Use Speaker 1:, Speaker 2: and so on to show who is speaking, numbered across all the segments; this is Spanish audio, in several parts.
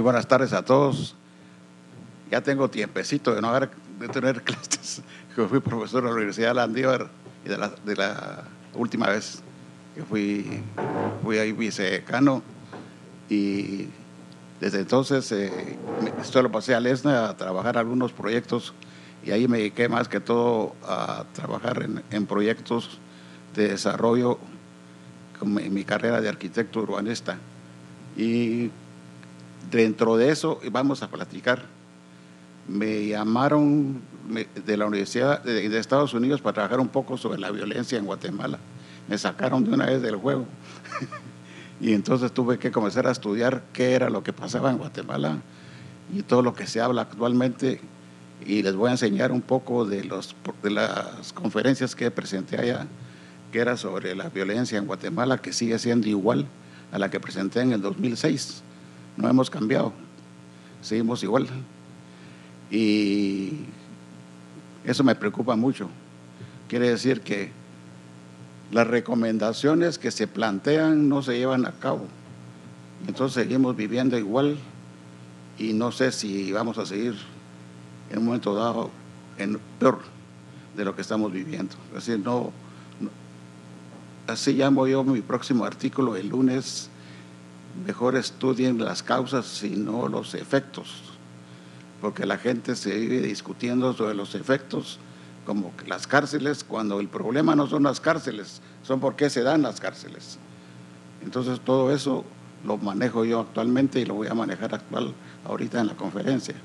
Speaker 1: Muy buenas tardes a todos. Ya tengo tiempecito de tener clases. Yo fui profesor de la Universidad de Landívar y de la última vez que fui ahí vicedecano, y desde entonces solo pasé a Lesna a trabajar algunos proyectos, y ahí me dediqué más que todo a trabajar en proyectos de desarrollo en mi carrera de arquitecto urbanista. Y dentro de eso vamos a platicar. Me llamaron de la Universidad de Estados Unidos para trabajar un poco sobre la violencia en Guatemala. Me sacaron de una vez del juego y entonces tuve que comenzar a estudiar qué era lo que pasaba en Guatemala y todo lo que se habla actualmente, y les voy a enseñar un poco de las conferencias que presenté allá, que era sobre la violencia en Guatemala, que sigue siendo igual a la que presenté en el 2006. No hemos cambiado, seguimos igual. Y eso me preocupa mucho. Quiere decir que las recomendaciones que se plantean no se llevan a cabo. Entonces seguimos viviendo igual, y no sé si vamos a seguir en un momento dado en peor de lo que estamos viviendo. Es decir, así llamo yo mi próximo artículo el lunes: mejor estudien las causas y no los efectos, porque la gente se vive discutiendo sobre los efectos, como las cárceles, cuando el problema no son las cárceles, son por qué se dan las cárceles. Entonces todo eso lo manejo yo actualmente, y lo voy a manejar ahorita en la conferencia,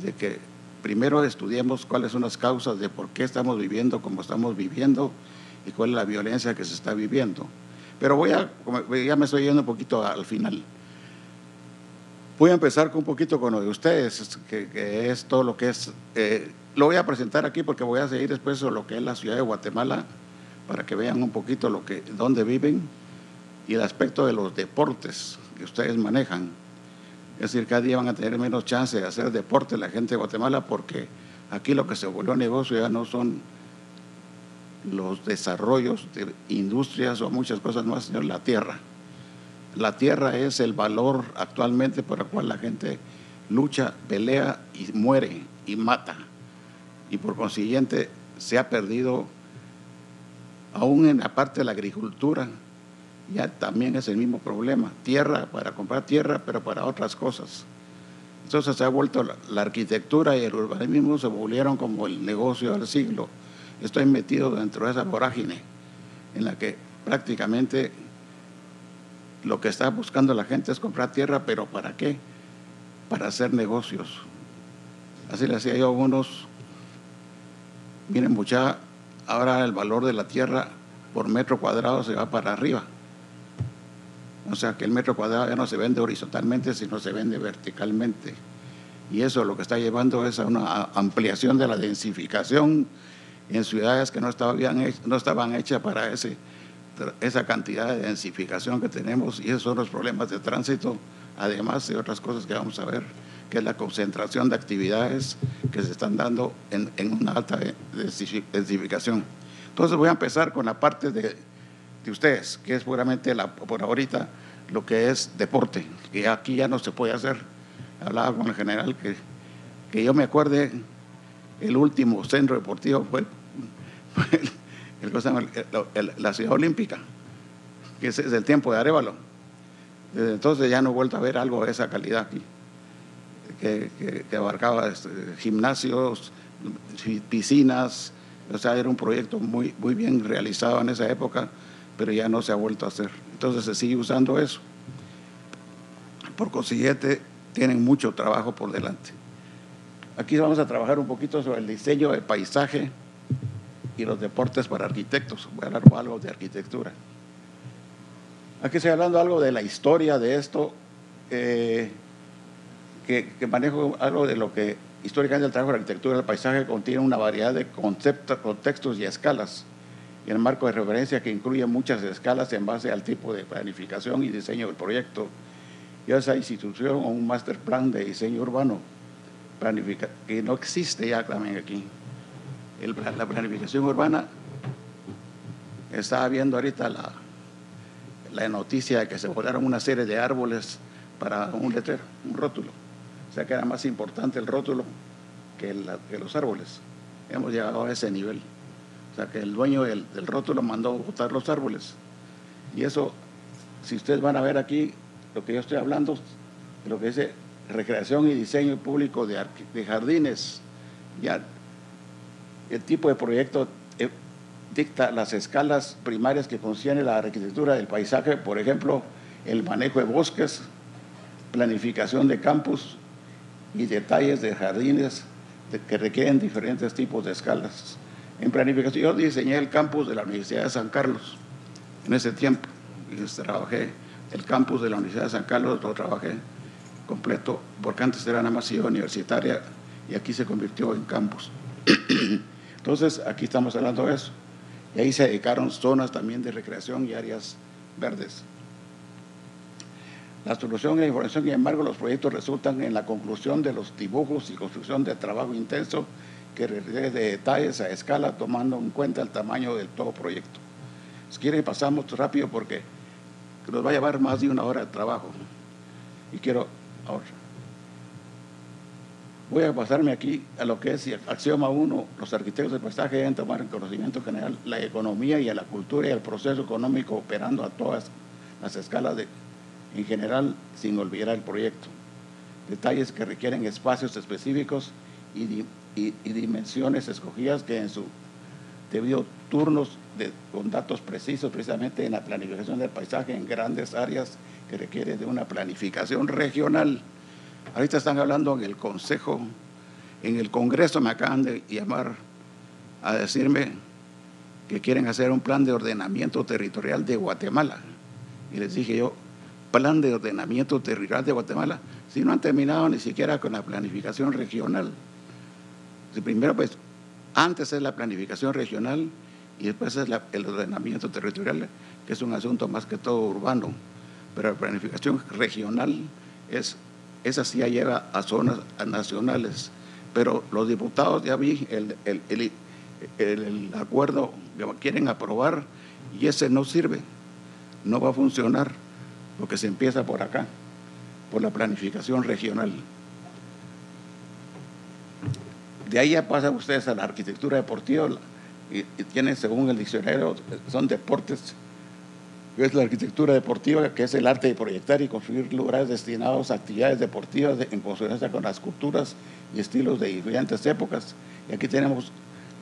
Speaker 1: de que primero estudiemos cuáles son las causas de por qué estamos viviendo como estamos viviendo y cuál es la violencia que se está viviendo. Pero ya me estoy yendo un poquito al final. Voy a empezar un poquito con lo de ustedes, que es todo lo que es. Lo voy a presentar aquí porque voy a seguir después sobre lo que es la ciudad de Guatemala, para que vean un poquito dónde viven y el aspecto de los deportes que ustedes manejan. Es decir, cada día van a tener menos chance de hacer deporte la gente de Guatemala, porque aquí lo que se volvió negocio ya no son los desarrollos de industrias o muchas cosas más, sino la tierra. La tierra es el valor actualmente por el cual la gente lucha, pelea y muere y mata. Y por consiguiente se ha perdido, aún en la parte de la agricultura, ya también es el mismo problema. Tierra, para comprar tierra, pero para otras cosas. Entonces se ha vuelto la arquitectura y el urbanismo se volvieron como el negocio del siglo. Estoy metido dentro de esa vorágine en la que prácticamente lo que está buscando la gente es comprar tierra, pero ¿para qué? Para hacer negocios. Así le decía yo a unos: miren, mucha, ahora el valor de la tierra por metro cuadrado se va para arriba. O sea que el metro cuadrado ya no se vende horizontalmente, sino se vende verticalmente. Y eso lo que está llevando es a una ampliación de la densificación en ciudades que no estaban hechas para esa cantidad de densificación que tenemos, y esos son los problemas de tránsito, además de otras cosas que vamos a ver, que es la concentración de actividades que se están dando en una alta densificación. Entonces voy a empezar con la parte de ustedes, que es puramente por ahorita lo que es deporte, que aquí ya no se puede hacer. Hablaba con el general que yo me acuerde, el último centro deportivo fue la Ciudad Olímpica, que es el tiempo de Arévalo. Desde entonces ya no he vuelto a ver algo de esa calidad aquí, que abarcaba gimnasios, piscinas. O sea, era un proyecto muy, muy bien realizado en esa época, pero ya no se ha vuelto a hacer. Entonces se sigue usando eso. Por consiguiente, tienen mucho trabajo por delante. Aquí vamos a trabajar un poquito sobre el diseño de paisaje y los deportes para arquitectos. Voy a hablar algo de arquitectura. Aquí estoy hablando algo de la historia de esto, que manejo algo de lo que históricamente el trabajo de arquitectura del paisaje contiene una variedad de contextos y escalas, y el marco de referencia que incluye muchas escalas en base al tipo de planificación y diseño del proyecto, ya esa institución o un master plan de diseño urbano, que no existe ya también aquí. La planificación urbana, estaba viendo ahorita la noticia de que se volaron una serie de árboles para un letrero, un rótulo. O sea que era más importante el rótulo que los árboles. Hemos llegado a ese nivel. O sea que el dueño del rótulo mandó botar los árboles. Y eso, si ustedes van a ver aquí, lo que yo estoy hablando, lo que dice recreación y diseño público de jardines, ya el tipo de proyecto dicta las escalas primarias que contiene la arquitectura del paisaje, por ejemplo, el manejo de bosques, planificación de campus y detalles de jardines que requieren diferentes tipos de escalas. En planificación, yo diseñé el campus de la Universidad de San Carlos en ese tiempo. Y trabajé el campus de la Universidad de San Carlos, lo trabajé completo, porque antes era nada más ciudad universitaria y aquí se convirtió en campus. Entonces, aquí estamos hablando de eso. Y ahí se dedicaron zonas también de recreación y áreas verdes. La solución y la información, sin embargo, los proyectos resultan en la conclusión de los dibujos y construcción de trabajo intenso que requiere de detalles a escala, tomando en cuenta el tamaño del todo proyecto. Si quieren, pasamos rápido porque nos va a llevar más de 1 hora de trabajo. Y quiero ahora. Voy a pasarme aquí a lo que es axioma 1. Los arquitectos del paisaje deben tomar en conocimiento general la economía y a la cultura y el proceso económico operando a todas las escalas en general, sin olvidar el proyecto. Detalles que requieren espacios específicos y dimensiones escogidas que en su debido turnos con datos precisos, precisamente en la planificación del paisaje en grandes áreas que requiere de una planificación regional. Ahorita están hablando en el Consejo, en el Congreso me acaban de llamar a decirme que quieren hacer un plan de ordenamiento territorial de Guatemala. Y les dije yo, plan de ordenamiento territorial de Guatemala, si no han terminado ni siquiera con la planificación regional. Si primero, pues, antes es la planificación regional y después es el ordenamiento territorial, que es un asunto más que todo urbano. Pero la planificación regional esa sí ya llega a zonas nacionales. Pero los diputados, ya vi el acuerdo que quieren aprobar y ese no sirve, no va a funcionar, porque se empieza por acá, por la planificación regional. De ahí ya pasan ustedes a la arquitectura deportiva y tienen, según el diccionario, son deportes, que es la arquitectura deportiva, que es el arte de proyectar y construir lugares destinados a actividades deportivas en consonancia con las culturas y estilos de diferentes épocas. Y aquí tenemos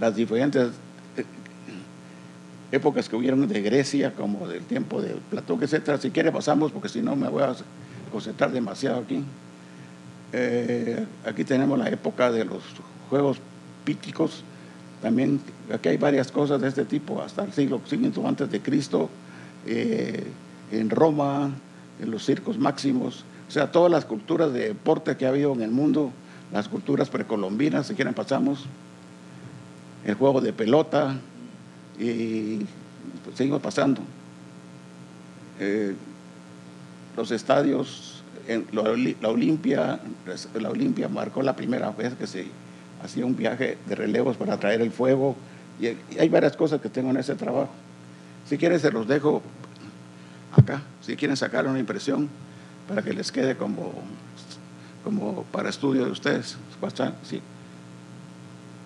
Speaker 1: las diferentes épocas que hubieron de Grecia, como del tiempo de Platón, etcétera. Si quiere pasamos, porque si no me voy a concentrar demasiado aquí. Aquí tenemos la época de los Juegos Píticos. También aquí hay varias cosas de este tipo, hasta el siglo V antes de Cristo, en Roma, en los circos máximos. O sea, todas las culturas de deporte que ha habido en el mundo, las culturas precolombinas, si quieren pasamos, el juego de pelota, y pues, seguimos pasando. Los estadios, la Olimpia marcó la primera vez que se hacía un viaje de relevos para traer el fuego, y hay varias cosas que tengo en ese trabajo. Si quieren se los dejo acá, si quieren sacar una impresión para que les quede como para estudio de ustedes. Sí.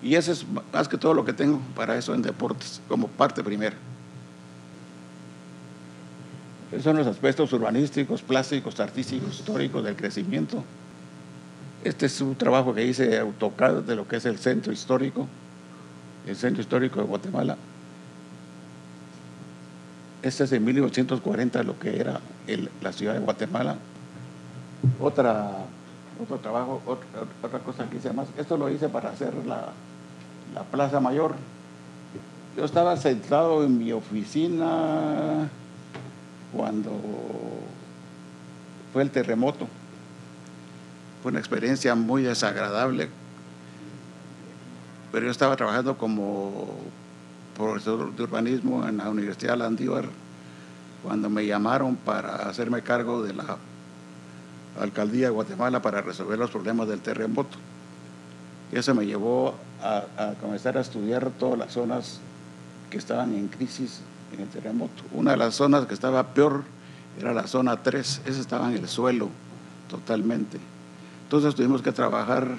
Speaker 1: Y eso es más que todo lo que tengo para eso en deportes, como parte primera. Esos son los aspectos urbanísticos, plásticos, artísticos, históricos del crecimiento. Este es un trabajo que hice AutoCAD de lo que es el centro histórico de Guatemala. Este es en 1840 lo que era la ciudad de Guatemala. Otro trabajo, otra cosa que hice más. Esto lo hice para hacer la Plaza Mayor. Yo estaba sentado en mi oficina cuando fue el terremoto. Fue una experiencia muy desagradable, pero yo estaba trabajando como profesor de urbanismo en la Universidad Landívar cuando me llamaron para hacerme cargo de la Alcaldía de Guatemala para resolver los problemas del terremoto. Y eso me llevó a comenzar a estudiar todas las zonas que estaban en crisis en el terremoto. Una de las zonas que estaba peor era la zona 3, esa estaba en el suelo. totalmente. Entonces tuvimos que trabajar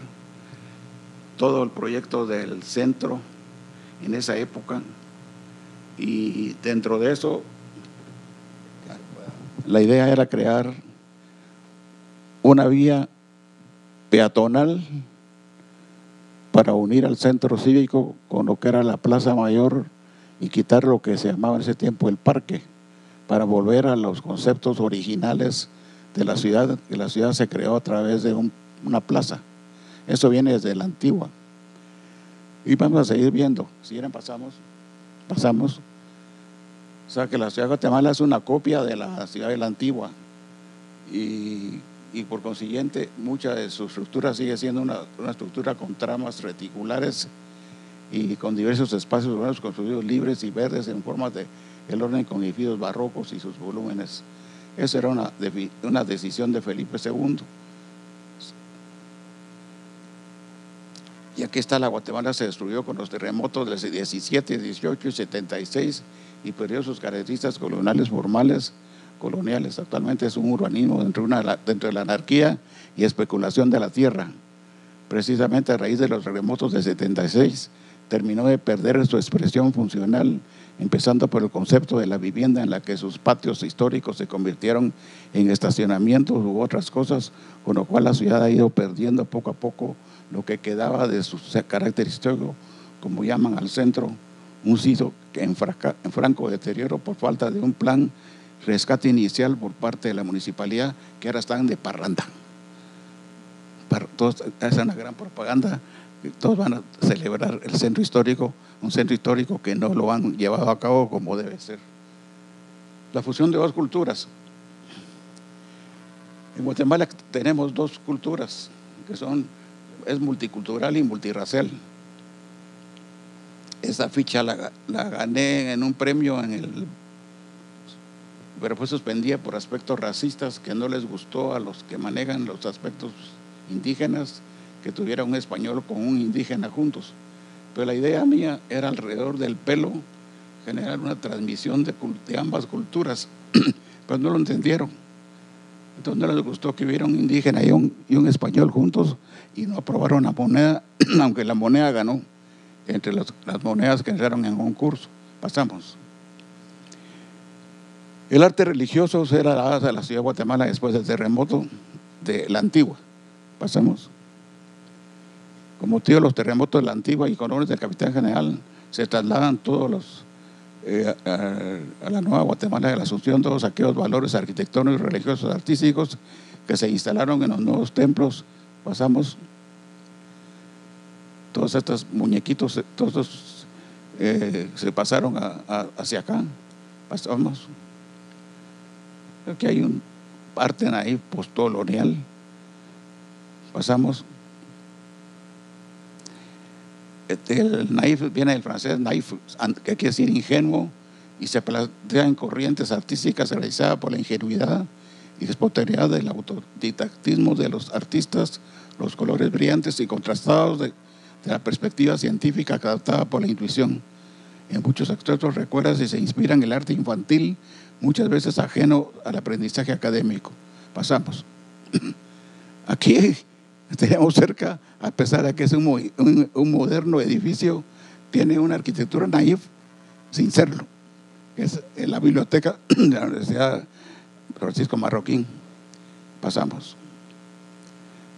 Speaker 1: todo el proyecto del centro en esa época, y dentro de eso la idea era crear una vía peatonal para unir al centro cívico con lo que era la Plaza Mayor y quitar lo que se llamaba en ese tiempo el parque, para volver a los conceptos originales de la ciudad, que la ciudad se creó a través de una plaza. Eso viene desde la antigua. Y vamos a seguir viendo. Si quieren pasamos. O sea que la ciudad de Guatemala es una copia de la ciudad de la antigua, y por consiguiente mucha de su estructura sigue siendo una estructura con tramas reticulares y con diversos espacios urbanos construidos libres y verdes en forma de el orden con edificios barrocos y sus volúmenes. Esa era una decisión de Felipe II. Y aquí está, la Guatemala se destruyó con los terremotos del 17, 18 y 76 y perdió sus características coloniales. Actualmente es un urbanismo dentro de la anarquía y especulación de la tierra. Precisamente a raíz de los terremotos del 76 terminó de perder su expresión funcional, empezando por el concepto de la vivienda, en la que sus patios históricos se convirtieron en estacionamientos u otras cosas, con lo cual la ciudad ha ido perdiendo poco a poco lo que quedaba de su carácter histórico, como llaman al centro, un sitio en franco deterioro por falta de un plan rescate inicial por parte de la municipalidad, que ahora están de parranda. Todos, es una gran propaganda, todos van a celebrar el centro histórico, un centro histórico que no lo han llevado a cabo como debe ser. La fusión de dos culturas. En Guatemala tenemos dos culturas que es multicultural y multirracial. Esa ficha la gané en un premio pero fue suspendida por aspectos racistas que no les gustó a los que manejan los aspectos indígenas, que tuviera un español con un indígena juntos. Pero la idea mía era alrededor del pelo generar una transmisión de ambas culturas, pero no lo entendieron. Entonces no les gustó que hubiera un indígena y un español juntos, y no aprobaron la moneda, aunque la moneda ganó entre las monedas que entraron en concurso. Pasamos. El arte religioso era la base de la ciudad de Guatemala después del terremoto de la antigua. Pasamos. Como motivo de los terremotos de la antigua y con órdenes del capitán general, se trasladan todos a la nueva Guatemala de la Asunción todos aquellos valores arquitectónicos, religiosos, artísticos que se instalaron en los nuevos templos. Pasamos. Todos estos muñequitos, todos se pasaron hacia acá. Pasamos. Aquí hay un parte ahí postcolonial. Pasamos. El naif viene del francés naif, que quiere decir ingenuo, y se plantea en corrientes artísticas realizadas por la ingenuidad y espontaneidad del autodidactismo de los artistas, los colores brillantes y contrastados de la perspectiva científica captada por la intuición. En muchos extractos recuerda si se inspira en el arte infantil, muchas veces ajeno al aprendizaje académico. Pasamos. Aquí tenemos cerca, a pesar de que es un moderno edificio, tiene una arquitectura naif sin serlo, que es la biblioteca de la Universidad Francisco Marroquín. Pasamos.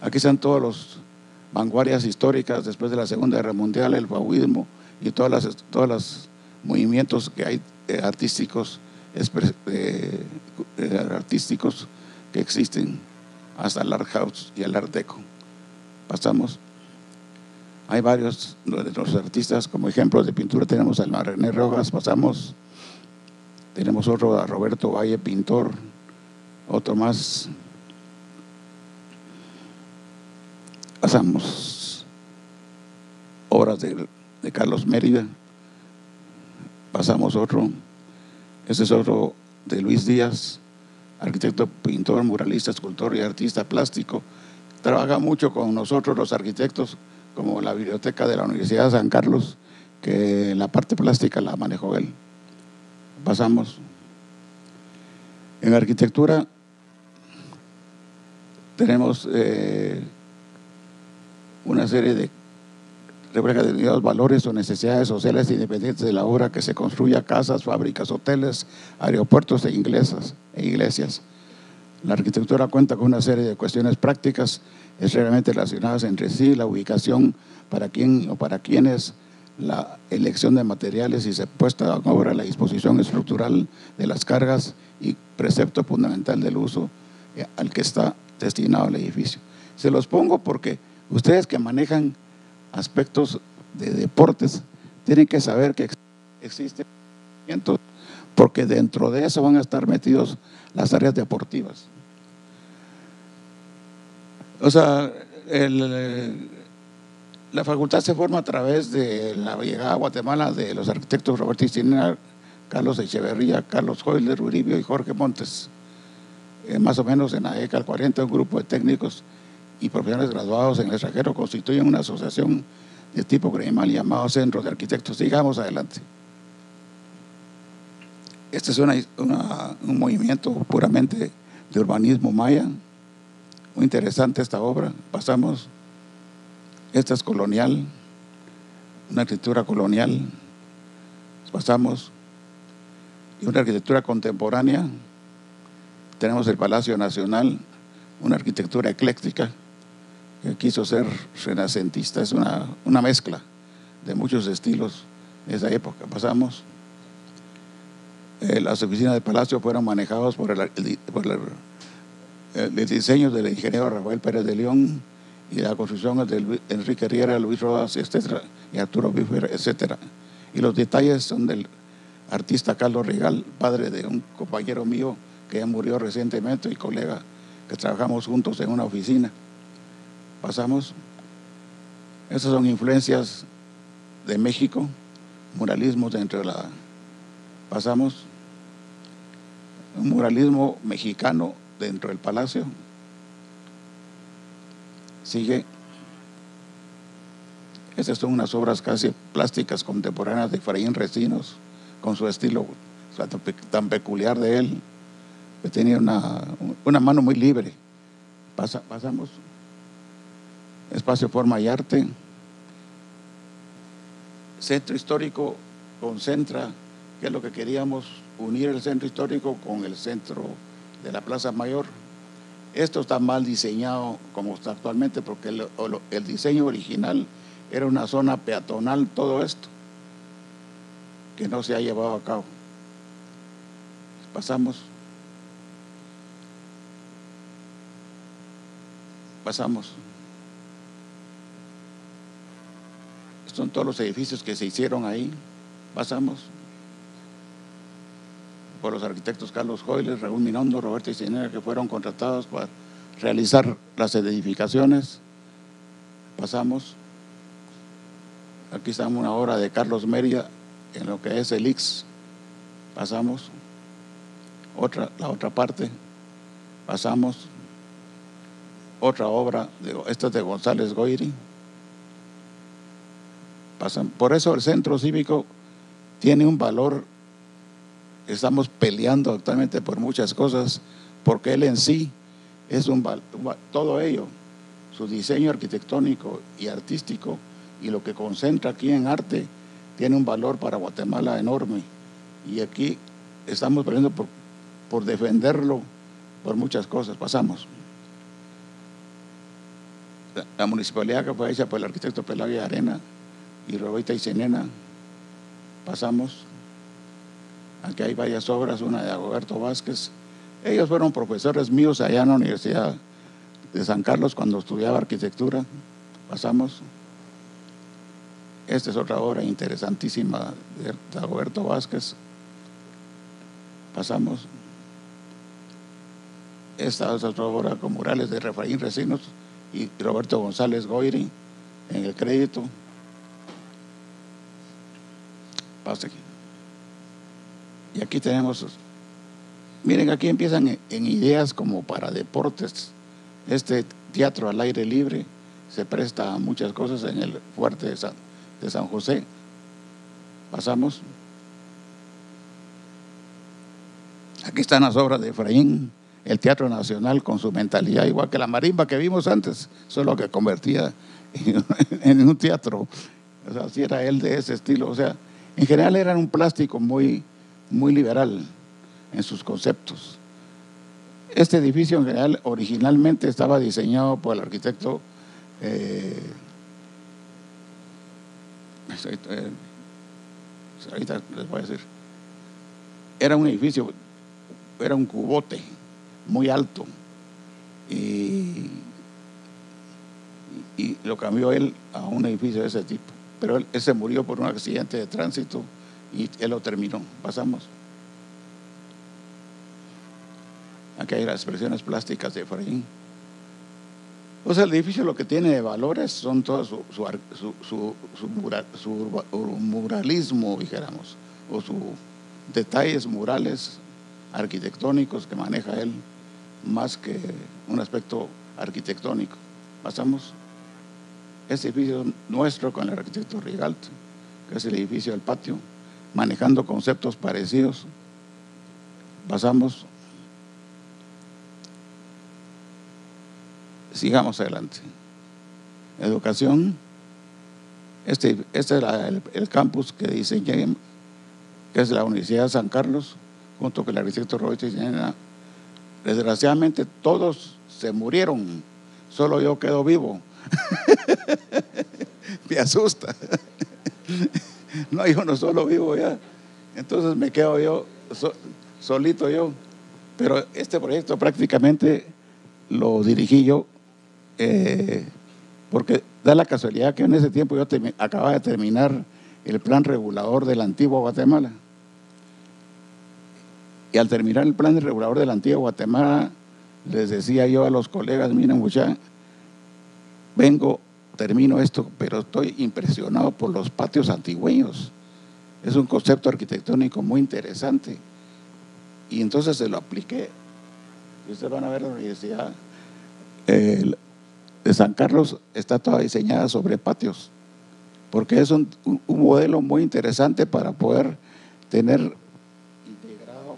Speaker 1: Aquí están todos los vanguardias históricas después de la Segunda Guerra Mundial, el fauvismo y todos los movimientos que hay artísticos que existen, hasta el Art House y el Art Deco. Pasamos. Hay varios de los artistas, como ejemplos de pintura tenemos a René Rojas. Pasamos. Tenemos otro, a Roberto Valle, pintor. Otro más. Pasamos. Obras de Carlos Mérida. Pasamos otro. Este es otro de Luis Díaz, arquitecto, pintor, muralista, escultor y artista plástico. Trabaja mucho con nosotros los arquitectos, como la biblioteca de la Universidad de San Carlos, que la parte plástica la manejó él. Pasamos. En arquitectura, Tenemos una serie de refleja determinados valores o necesidades sociales independientes de la obra, que se construya casas, fábricas, hoteles, aeropuertos e iglesias. La arquitectura cuenta con una serie de cuestiones prácticas extremadamente relacionadas entre sí: la ubicación, para quién o para quiénes, la elección de materiales y se puesta en obra la disposición estructural de las cargas y precepto fundamental del uso al que está destinado el edificio. Se los pongo porque ustedes que manejan aspectos de deportes tienen que saber que existen, porque dentro de eso van a estar metidos las áreas deportivas. O sea, la facultad se forma a través de la llegada a Guatemala de los arquitectos Roberto Isinera, Carlos Echeverría, Carlos Hoyler Uribio y Jorge Montes. Más o menos en la década del 40, un grupo de técnicos y profesionales graduados en el extranjero constituyen una asociación de tipo gremial llamado Centro de Arquitectos. Sigamos adelante. Este es un movimiento puramente de urbanismo maya. Muy interesante esta obra. Pasamos. Esta es colonial, una arquitectura colonial. Pasamos. Y una arquitectura contemporánea. Tenemos el Palacio Nacional, una arquitectura ecléctica que quiso ser renacentista. Es una mezcla de muchos estilos de esa época. Pasamos. Las oficinas del Palacio fueron manejadas por el diseño del ingeniero Rafael Pérez de León, y la construcción de Enrique Riera, Luis Rodas, etcétera, y Arturo Biffer, etcétera. Y los detalles son del artista Carlos Regal, padre de un compañero mío que ya murió recientemente y colega que trabajamos juntos en una oficina. Pasamos. Esas son influencias de México, muralismo dentro de la. Pasamos. Un muralismo mexicano dentro del Palacio. Sigue. Estas son unas obras casi plásticas contemporáneas de Efraín Recinos, con su estilo tan peculiar de él, que tenía una mano muy libre. Pasamos. Espacio, Forma y Arte. Centro Histórico concentra, que es lo que queríamos, unir el centro histórico con el centro de la Plaza Mayor. Esto está mal diseñado como está actualmente, porque el diseño original era una zona peatonal, todo esto, que no se ha llevado a cabo. Pasamos. Son todos los edificios que se hicieron ahí. Pasamos. Por los arquitectos Carlos Hoyler, Raúl Minondo, Roberto Isinera, que fueron contratados para realizar las edificaciones. Pasamos. Aquí está una obra de Carlos Mérida en lo que es el IX. Pasamos. La otra parte. Pasamos. Otra obra, esta es de González Goyri. Por eso el centro cívico tiene un valor. Estamos peleando actualmente por muchas cosas, porque él en sí es todo ello, su diseño arquitectónico y artístico, y lo que concentra aquí en arte, tiene un valor para Guatemala enorme. Y aquí estamos peleando por defenderlo por muchas cosas. Pasamos. La municipalidad, que fue hecha por el arquitecto Pelagio Arena y Roberto Isinera. Pasamos. Aquí hay varias obras, una de Dagoberto Vázquez. Ellos fueron profesores míos allá en la Universidad de San Carlos cuando estudiaba arquitectura. Pasamos. Esta es otra obra interesantísima de Dagoberto Vázquez. Pasamos. Esta es otra obra con murales de Efraín Recinos y Roberto González Goyri en el crédito. Pasa aquí. Y aquí tenemos, miren, aquí empiezan en ideas como para deportes. Este teatro al aire libre se presta a muchas cosas en el fuerte de San José. Pasamos. Aquí están las obras de Efraín el Teatro Nacional con su mentalidad, igual que la marimba que vimos antes, solo que convertía en un teatro. O sea, si era él de ese estilo. O sea, en general era un plástico muy, muy liberal en sus conceptos. Este edificio en general originalmente estaba diseñado por el arquitecto ahorita les voy a decir, era un edificio, era un cubote muy alto y lo cambió él a un edificio de ese tipo, pero él se murió por un accidente de tránsito y él lo terminó. Pasamos. Aquí hay las expresiones plásticas de Efraín. O sea, el edificio lo que tiene de valores son todo su muralismo, dijéramos, o sus detalles murales arquitectónicos que maneja él, más que un aspecto arquitectónico. Pasamos. Este edificio nuestro con el arquitecto Rigalt, que es el edificio del patio, manejando conceptos parecidos. Pasamos. Sigamos adelante. Educación. Este es el campus que diseñé, que es la Universidad de San Carlos, junto con el arquitecto Roberto Iñena. Desgraciadamente todos se murieron, solo yo quedo vivo. Me asusta. No hay uno solo vivo ya. Entonces me quedo yo solito yo. Pero este proyecto prácticamente lo dirigí yo, porque da la casualidad que en ese tiempo yo acababa de terminar el plan regulador de la antigua Guatemala. Y al terminar el plan regulador de la antigua Guatemala, les decía yo a los colegas: miren, muchachos, termino esto, pero estoy impresionado por los patios antigüeños. Es un concepto arquitectónico muy interesante. Y entonces se lo apliqué. Y ustedes van a ver la Universidad de San Carlos está toda diseñada sobre patios, porque es un modelo muy interesante para poder tener integrado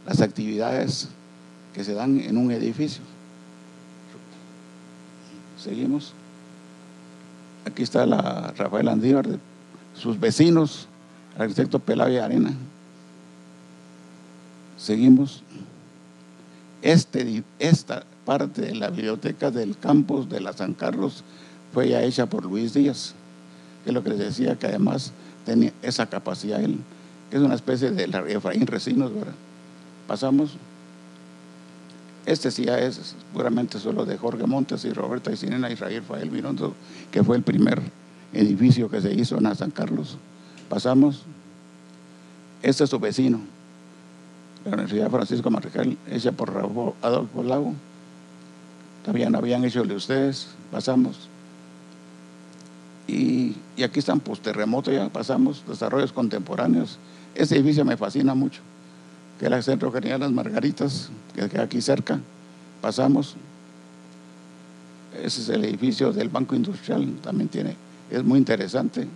Speaker 1: las actividades que se dan en un edificio. Seguimos. Aquí está la Rafael Andívar, sus vecinos, el arquitecto Pelavia Arena. Seguimos. Esta parte de la biblioteca del campus de la San Carlos fue ya hecha por Luis Díaz, que es lo que les decía, que además tenía esa capacidad él, que es una especie de Efraín Recinos, ¿verdad? Pasamos. Este sí ya es puramente solo de Jorge Montes y Roberta Isinena y Rafael Mirondo, que fue el primer edificio que se hizo en la San Carlos. Pasamos. Este es su vecino, la Universidad Francisco Marrijal, hecha por Adolfo Lago. También habían hecho el de ustedes. Pasamos. Y aquí están post-terremoto, ya pasamos. Desarrollos contemporáneos. Este edificio me fascina mucho, que era el Centro General Las Margaritas, que queda aquí cerca. Pasamos. Ese es el edificio del Banco Industrial, también es muy interesante.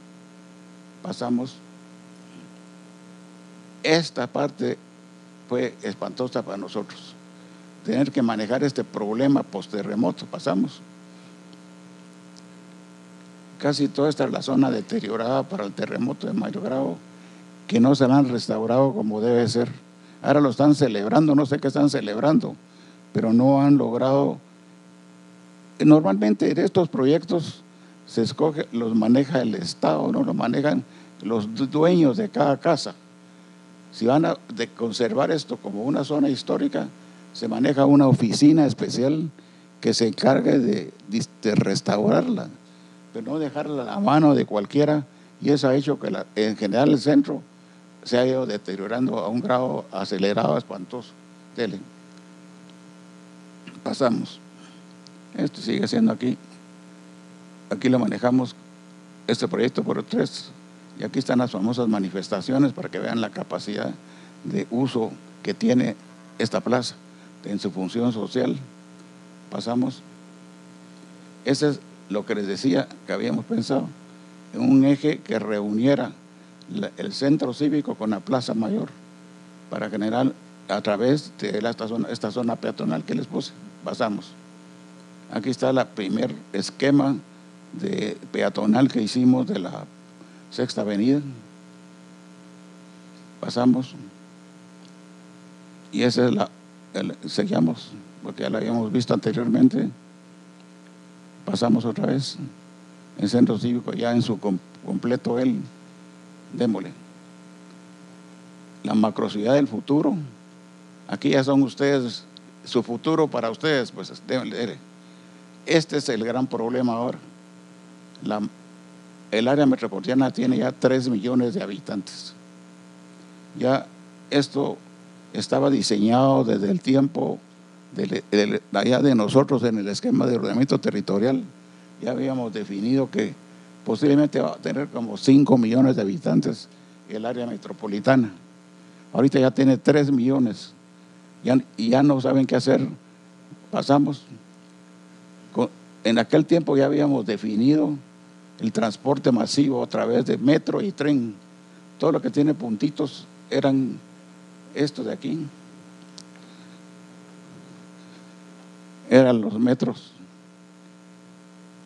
Speaker 1: Pasamos. Esta parte fue espantosa para nosotros, tener que manejar este problema post-terremoto. Pasamos. Casi toda esta es la zona deteriorada para el terremoto de mayor grado, que no se la han restaurado como debe ser. Ahora lo están celebrando, no sé qué están celebrando, pero no han logrado. Normalmente estos proyectos los maneja el Estado, no los manejan los dueños de cada casa. Si van a conservar esto como una zona histórica, se maneja una oficina especial que se encargue de restaurarla, pero no dejarla a la mano de cualquiera, y eso ha hecho que en general el centro se ha ido deteriorando a un grado acelerado, espantoso. Pasamos. Esto sigue siendo aquí. Aquí lo manejamos, este proyecto por 3. Y aquí están las famosas manifestaciones para que vean la capacidad de uso que tiene esta plaza en su función social. Pasamos. Ese es lo que les decía que habíamos pensado, en un eje que reuniera el centro cívico con la plaza mayor, para generar a través de esta zona peatonal que les puse. Pasamos. Aquí está el primer esquema de peatonal que hicimos de la Sexta Avenida. Pasamos. Y esa es seguimos, porque ya la habíamos visto anteriormente. Pasamos otra vez. El centro cívico ya en su completo, démosle. La macrocidad del futuro. Aquí ya son ustedes, su futuro para ustedes, pues démosle. Este es el gran problema ahora. El área metropolitana tiene ya 3 millones de habitantes. Ya esto estaba diseñado desde el tiempo allá de nosotros en el esquema de ordenamiento territorial. Ya habíamos definido que posiblemente va a tener como 5 millones de habitantes el área metropolitana. Ahorita ya tiene 3 millones y ya no saben qué hacer. Pasamos. En aquel tiempo ya habíamos definido el transporte masivo a través de metro y tren. Todo lo que tiene puntitos eran estos de aquí. Eran los metros.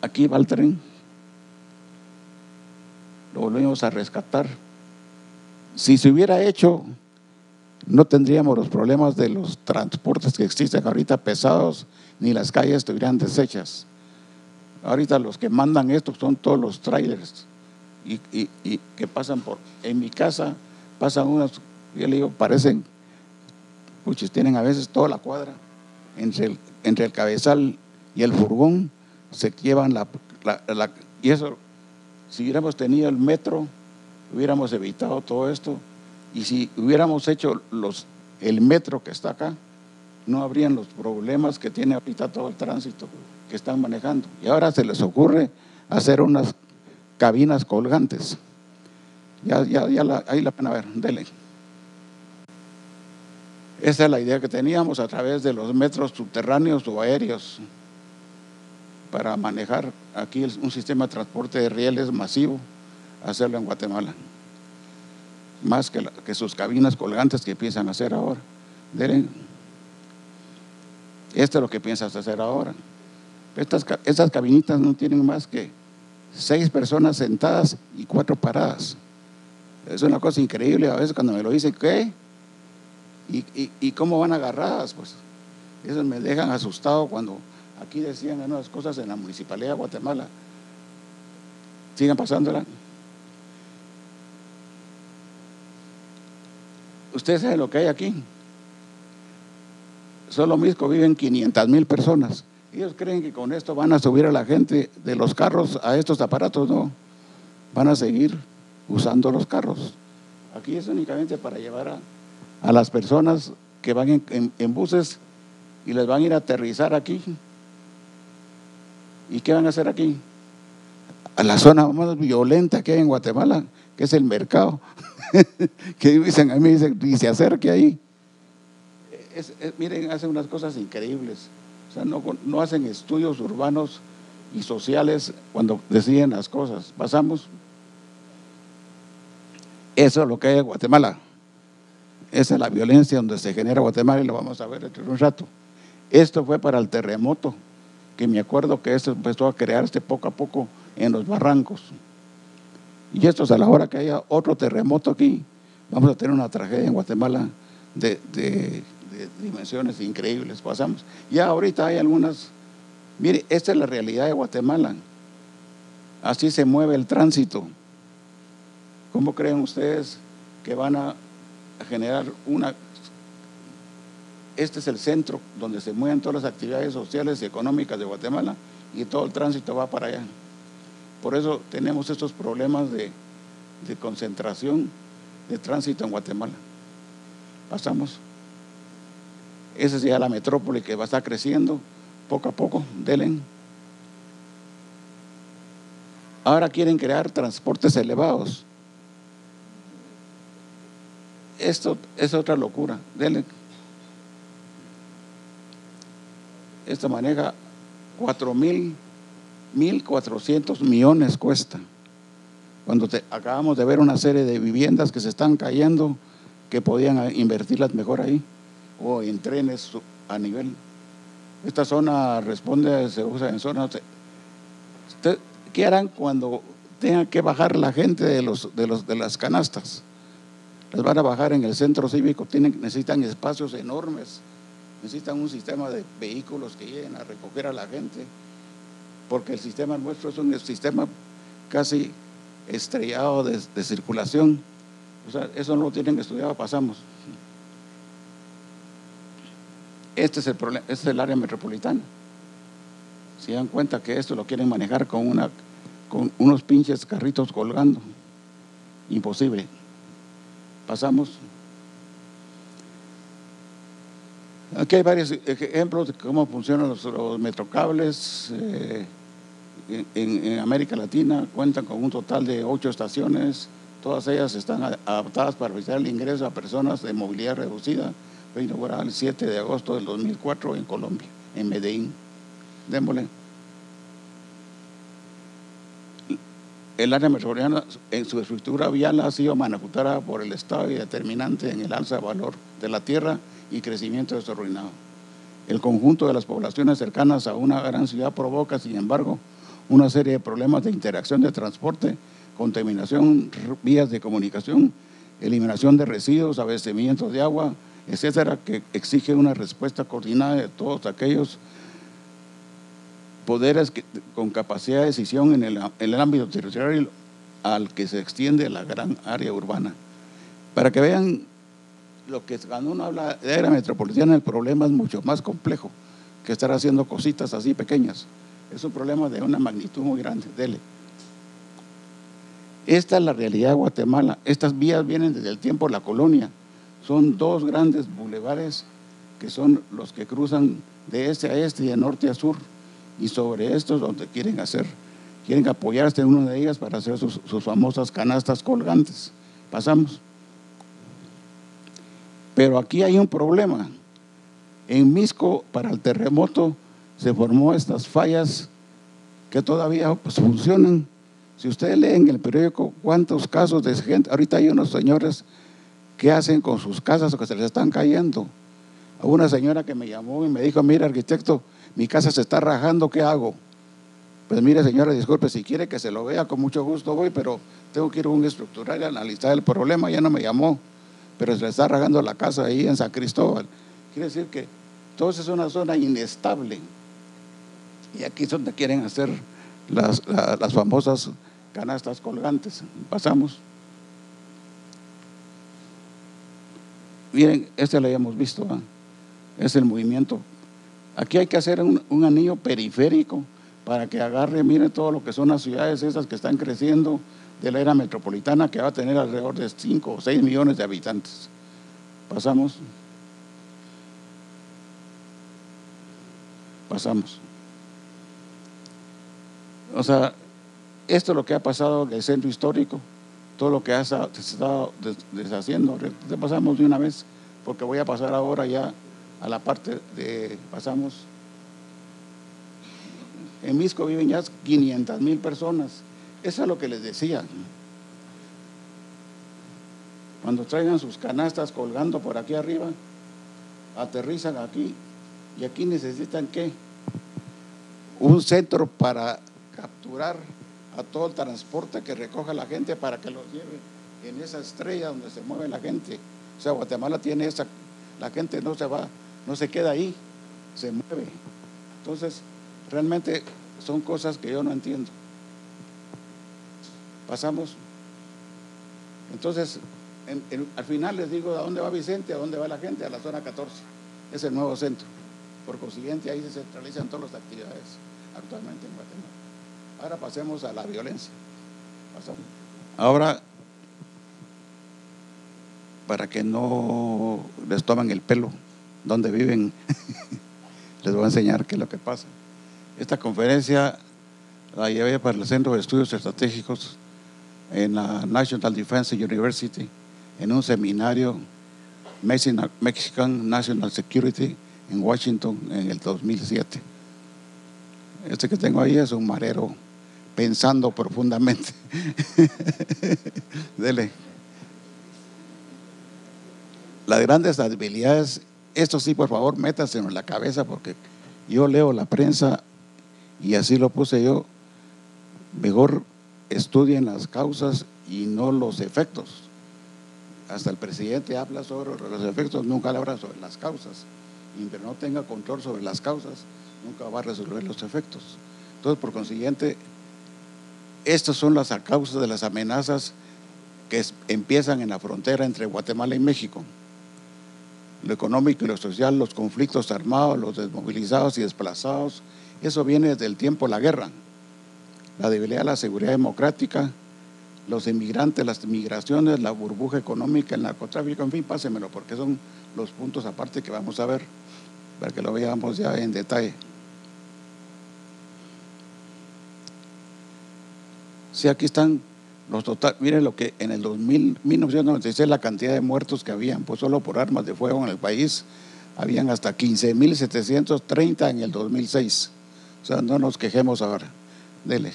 Speaker 1: Aquí va el tren. Lo volvimos a rescatar. Si se hubiera hecho, no tendríamos los problemas de los transportes que existen ahorita pesados, ni las calles estuvieran deshechas. Ahorita los que mandan esto son todos los trailers y que pasan en mi casa, pasan unos, yo le digo, parecen, puchis, tienen a veces toda la cuadra, entre el cabezal y el furgón, se llevan y eso, si hubiéramos tenido el metro, hubiéramos evitado todo esto, y si hubiéramos hecho el metro que está acá, no habrían los problemas que tiene ahorita todo el tránsito que están manejando. Y ahora se les ocurre hacer unas cabinas colgantes. Ahí la pena ver, dele. Esa es la idea que teníamos a través de los metros subterráneos o aéreos para manejar aquí un sistema de transporte de rieles masivo, hacerlo en Guatemala. Más que sus cabinas colgantes que piensan hacer ahora. Dele. Esto es lo que piensas hacer ahora. Estas cabinitas no tienen más que 6 personas sentadas y 4 paradas. Es una cosa increíble. A veces cuando me lo dicen, ¿qué? ¿Y cómo van agarradas? Pues eso me dejan asustado cuando aquí decían unas cosas en la Municipalidad de Guatemala. Sigan pasándola. Ustedes saben lo que hay aquí. Solo Misco viven 500,000 personas. Ellos creen que con esto van a subir a la gente de los carros a estos aparatos. No, van a seguir usando los carros. Aquí es únicamente para llevar a las personas que van en buses y les van a ir a aterrizar aquí. ¿Y qué van a hacer aquí? A la zona más violenta que hay en Guatemala, que es el mercado. Que a mí me dicen, y se acerque ahí. Miren, hacen unas cosas increíbles. O sea, no hacen estudios urbanos y sociales cuando deciden las cosas. Pasamos. Eso es lo que hay en Guatemala. Esa es la violencia donde se genera Guatemala y lo vamos a ver dentro de un rato. Esto fue para el terremoto, que me acuerdo que esto empezó a crearse poco a poco en los barrancos. Y esto es a la hora que haya otro terremoto aquí, vamos a tener una tragedia en Guatemala de dimensiones increíbles. Pasamos. Ya ahorita hay algunas. Mire, esta es la realidad de Guatemala. Así se mueve el tránsito. ¿Cómo creen ustedes que van a generar este es el centro donde se mueven todas las actividades sociales y económicas de Guatemala y todo el tránsito va para allá? Por eso tenemos estos problemas de concentración de tránsito en Guatemala. Pasamos. Esa es ya la metrópoli que va a estar creciendo poco a poco. Delen. Ahora quieren crear transportes elevados. Esto es otra locura. Delen. Esto maneja 1,400 millones cuesta. Cuando acabamos de ver una serie de viviendas que se están cayendo, que podían invertirlas mejor ahí. o en trenes a nivel. Esta zona responde, se usa en zonas. ¿Qué harán cuando tengan que bajar la gente de las canastas? Las van a bajar en el centro cívico, necesitan espacios enormes, necesitan un sistema de vehículos que lleguen a recoger a la gente, porque el sistema nuestro es un sistema casi estrellado de circulación. O sea, eso no lo tienen estudiado, pasamos. Este es el problema, este es el área metropolitana. Se dan cuenta que esto lo quieren manejar con unos pinches carritos colgando. Imposible. Pasamos. Aquí hay varios ejemplos de cómo funcionan los metrocables. En América Latina cuentan con un total de 8 estaciones. Todas ellas están adaptadas para facilitar el ingreso a personas de movilidad reducida. Fue inaugurada el 7 de agosto del 2004 en Colombia, en Medellín. Démosle. El área metropolitana en su estructura vial ha sido manufacturada por el Estado y determinante en el alza de valor de la tierra y crecimiento desordenado. El conjunto de las poblaciones cercanas a una gran ciudad provoca, sin embargo, una serie de problemas de interacción de transporte, contaminación, vías de comunicación, eliminación de residuos, abastecimiento de agua, etcétera, que exige una respuesta coordinada de todos aquellos poderes con capacidad de decisión en el ámbito territorial al que se extiende la gran área urbana. Para que vean lo que cuando uno habla de área metropolitana, el problema es mucho más complejo que estar haciendo cositas así pequeñas. Es un problema de una magnitud muy grande. Dele. Esta es la realidad de Guatemala. Estas vías vienen desde el tiempo de la colonia. Son 2 grandes bulevares que son los que cruzan de este a este y de norte a sur. Y sobre estos donde quieren apoyarse en una de ellas para hacer sus famosas canastas colgantes. Pasamos. Pero aquí hay un problema. En Misco, para el terremoto, se formó estas fallas que todavía funcionan. Si ustedes leen en el periódico cuántos casos de gente, ahorita hay unos señores que hacen con sus casas o que se les están cayendo. A una señora que me llamó y me dijo: mira, arquitecto, mi casa se está rajando, ¿qué hago? Pues mire, señora, disculpe, si quiere que se lo vea, con mucho gusto voy, pero tengo que ir a un estructural y analizar el problema. Ya no me llamó, pero se le está rajando la casa ahí en San Cristóbal. Quiere decir que todo eso es una zona inestable. Y aquí es donde quieren hacer las famosas canastas colgantes. Pasamos. Miren, este lo habíamos visto, ¿eh? Es el movimiento. Aquí hay que hacer un anillo periférico para que agarre, miren todo lo que son las ciudades esas que están creciendo de la era metropolitana, que va a tener alrededor de 5 o 6 millones de habitantes. Pasamos. Pasamos. O sea, esto es lo que ha pasado del centro histórico, todo lo que se ha estado deshaciendo. Pasamos de una vez, porque voy a pasar ahora ya a la parte de, pasamos. En Misco viven ya 500,000 personas. Eso es lo que les decía. Cuando traigan sus canastas colgando por aquí arriba, aterrizan aquí, y aquí necesitan ¿qué? Un centro para capturar a todo el transporte que recoja la gente para que los lleve en esa estrella donde se mueve la gente. O sea, Guatemala tiene esa, la gente no se va, no se queda ahí, se mueve. Entonces, realmente son cosas que yo no entiendo. Pasamos. Entonces, al final les digo: ¿a dónde va Vicente? ¿A dónde va la gente? A la zona 14. Es el nuevo centro. Por consiguiente, ahí se centralizan todas las actividades actualmente en Guatemala. Ahora pasemos a la violencia. Pasamos. Ahora, para que no les tomen el pelo donde viven, les voy a enseñar qué es lo que pasa. Esta conferencia la llevé para el Centro de Estudios Estratégicos en la National Defense University, en un seminario Mexican National Security en Washington en el 2007. Este que tengo ahí es un marero pensando profundamente. Dele. Las grandes habilidades esto sí, por favor, métaselo en la cabeza, porque yo leo la prensa y así lo puse yo. Mejor estudien las causas y no los efectos. Hasta el presidente habla sobre los efectos, nunca habla sobre las causas. Y mientras no tenga control sobre las causas, nunca va a resolver los efectos. Entonces, por consiguiente, estas son las causas de las amenazas que empiezan en la frontera entre Guatemala y México. Lo económico y lo social, los conflictos armados, los desmovilizados y desplazados, eso viene desde el tiempo de la guerra. La debilidad de la seguridad democrática, los inmigrantes, las migraciones, la burbuja económica, el narcotráfico, en fin, pásemelo, porque son los puntos aparte que vamos a ver, para que lo veamos ya en detalle. Sí, aquí están los total. Miren lo que en el 1996 la cantidad de muertos que habían, pues solo por armas de fuego en el país, habían hasta 15.730 en el 2006. O sea, no nos quejemos ahora. Dele.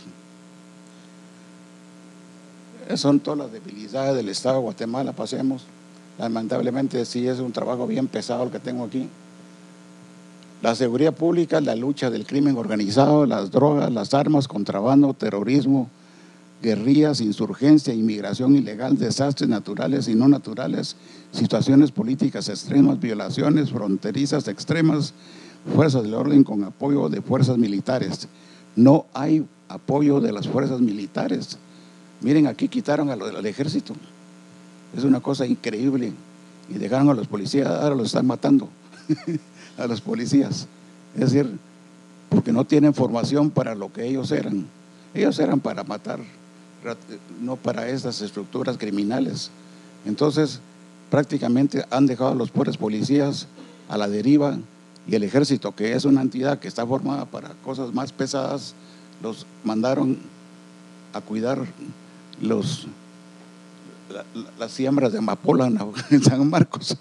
Speaker 1: Son todas las debilidades del Estado de Guatemala, pasemos. Lamentablemente sí es un trabajo bien pesado el que tengo aquí. La seguridad pública, la lucha del crimen organizado, las drogas, las armas, contrabando, terrorismo, guerrillas, insurgencia, inmigración ilegal, desastres naturales y no naturales, situaciones políticas extremas, violaciones fronterizas extremas, fuerzas del orden con apoyo de fuerzas militares. No hay apoyo de las fuerzas militares. Miren, aquí quitaron al ejército. Es una cosa increíble. Y dejaron a los policías, ahora los están matando a los policías. Es decir, porque no tienen formación para lo que ellos eran. Ellos eran para matar, no para estas estructuras criminales. Entonces, prácticamente han dejado a los pobres policías a la deriva, y el ejército, que es una entidad que está formada para cosas más pesadas, los mandaron a cuidar las siembras de amapola en San Marcos.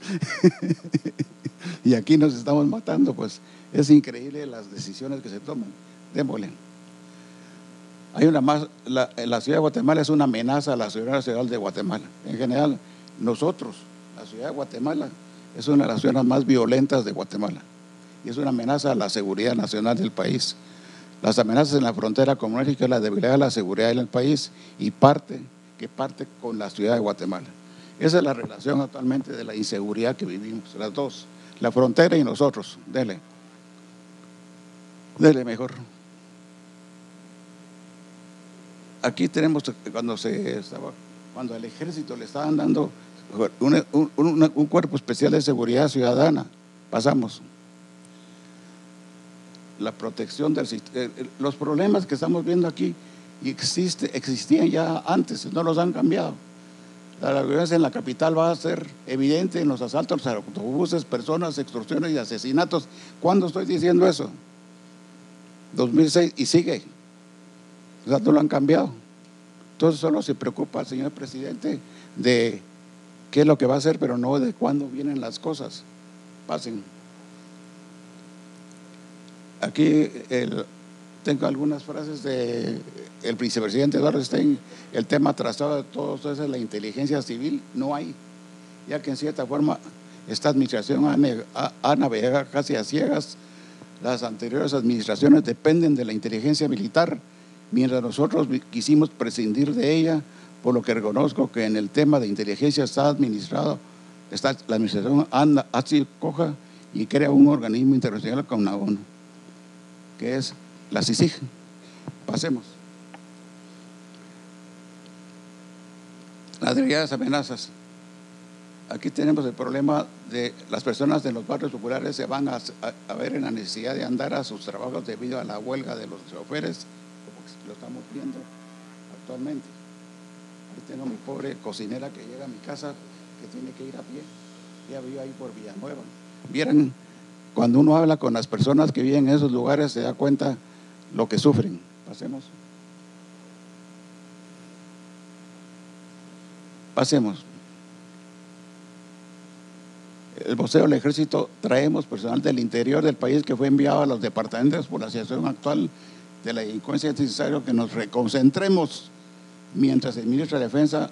Speaker 1: Y aquí nos estamos matando. Pues es increíble las decisiones que se toman. Démosle. Hay una más, la ciudad de Guatemala es una amenaza a la seguridad nacional de Guatemala. En general, nosotros, la ciudad de Guatemala, es una de las ciudades más violentas de Guatemala y es una amenaza a la seguridad nacional del país. Las amenazas en la frontera con México es la debilidad de la seguridad en el país y parte con la ciudad de Guatemala. Esa es la relación actualmente de la inseguridad que vivimos, las dos, la frontera y nosotros. Dele mejor. Aquí tenemos cuando al ejército le estaban dando un cuerpo especial de seguridad ciudadana. Pasamos. La protección del sistema. Los problemas que estamos viendo aquí existían ya antes, no los han cambiado. La violencia en la capital va a ser evidente en los asaltos a autobuses, personas, extorsiones y asesinatos. ¿Cuándo estoy diciendo eso? 2006 y sigue. O sea, no lo han cambiado. Entonces solo se preocupa el señor presidente de qué es lo que va a hacer, pero no de cuándo vienen las cosas. Pasen. Aquí tengo algunas frases del vicepresidente Eduardo Stein. El tema trazado de todo esto es la inteligencia civil. No hay, ya que en cierta forma esta administración ha navegado casi a ciegas. Las anteriores administraciones dependen de la inteligencia militar, mientras nosotros quisimos prescindir de ella, por lo que reconozco que en el tema de inteligencia la administración así coja y crea un organismo internacional con la ONU, que es la CICIG. Pasemos. Las debilidades amenazas. Aquí tenemos el problema de las personas de los barrios populares se van a ver en la necesidad de andar a sus trabajos debido a la huelga de los choferes, como lo estamos viendo actualmente. Ahí tengo a mi pobre cocinera que llega a mi casa, que tiene que ir a pie. Ella vive ahí por Villanueva. Vieran, cuando uno habla con las personas que viven en esos lugares, se da cuenta lo que sufren. Pasemos. El vocero del ejército, traemos personal del interior del país que fue enviado a los departamentos por la situación actual de la delincuencia. Es necesario que nos reconcentremos. Mientras el ministro de Defensa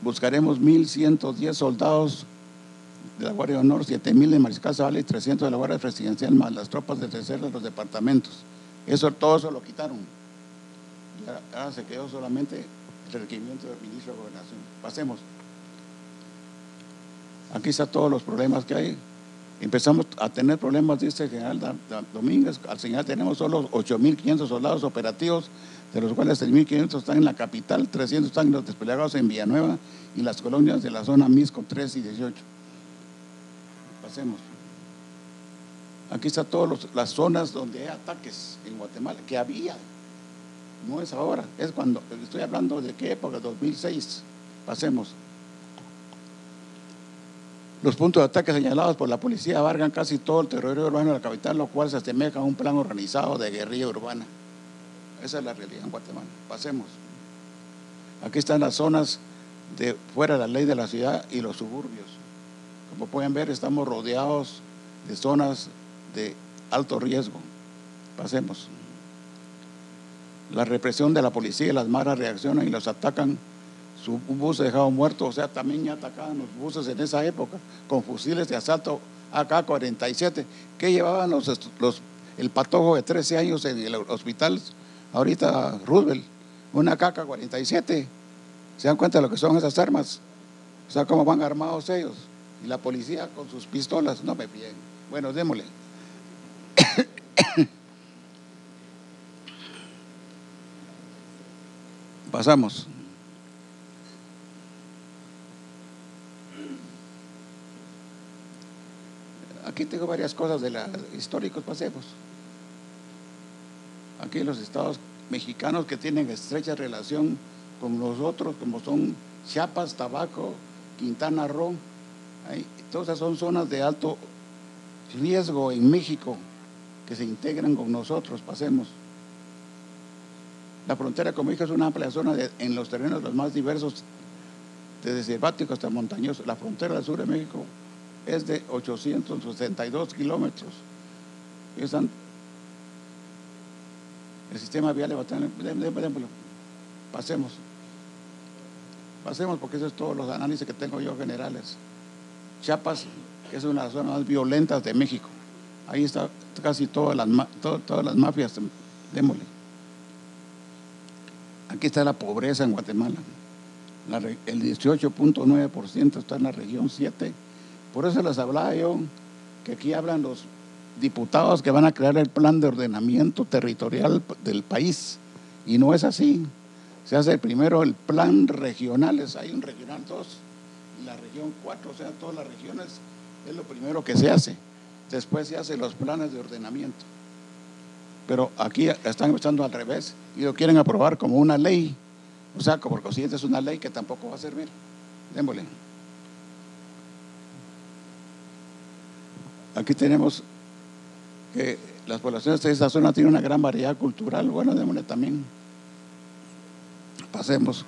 Speaker 1: buscaremos 1.110 soldados de la Guardia de Honor, 7,000 de Mariscal Zavala y 300 de la Guardia Presidencial, más las tropas de tercera de los departamentos. Todo eso lo quitaron. Y ahora se quedó solamente el requerimiento del ministro de Gobernación. Pasemos. Aquí están todos los problemas que hay. Empezamos a tener problemas, dice el general Domínguez. Al señal tenemos solo 8,500 soldados operativos, de los cuales 3,500 están en la capital, 300 están los desplegados en Villanueva y las colonias de la zona Misco 3 y 18. Pasemos. Aquí están todas las zonas donde hay ataques en Guatemala, que había. No es ahora, es cuando, estoy hablando de qué época, 2006. Pasemos. Los puntos de ataque señalados por la policía abarcan casi todo el territorio urbano de la capital, lo cual se asemeja a un plan organizado de guerrilla urbana. Esa es la realidad en Guatemala. Pasemos. Aquí están las zonas de fuera de la ley de la ciudad y los suburbios. Como pueden ver, estamos rodeados de zonas de alto riesgo. Pasemos. La represión de la policía y las maras reaccionan y los atacan. Un bus dejado muerto, o sea, también ya atacaban los buses en esa época con fusiles de asalto AK-47 que llevaban el patojo de 13 años en el hospital, ahorita Roosevelt, una AK-47. ¿Se dan cuenta de lo que son esas armas? O sea, cómo van armados ellos. Y la policía con sus pistolas, no me fíen. Bueno, démosle. Pasamos. Aquí tengo varias cosas de los históricos, pasemos. Aquí los estados mexicanos que tienen estrecha relación con nosotros, como son Chiapas, Tabaco, Quintana Roo. Todas esas son zonas de alto riesgo en México que se integran con nosotros. Pasemos. La frontera con México es una amplia zona en los terrenos los más diversos, desde selvático hasta montañoso. La frontera del sur de México es de 862 kilómetros. El sistema vial pasemos porque esos son todos los análisis que tengo yo generales. Chiapas, que es una de las zonas más violentas de México, ahí está casi todas las mafias. Démosle. Aquí está la pobreza en Guatemala. El 18.9% está en la región 7. Por eso les hablaba yo que aquí hablan los diputados que van a crear el plan de ordenamiento territorial del país, y no es así. Se hace primero el plan regionales, hay un regional 2 y la región 4, o sea, todas las regiones es lo primero que se hace. Después se hacen los planes de ordenamiento. Pero aquí están empezando al revés y lo quieren aprobar como una ley. O sea, como por consiguiente es una ley que tampoco va a servir. Démosle. Aquí tenemos que las poblaciones de esta zona tienen una gran variedad cultural. Bueno, démosle también. Pasemos.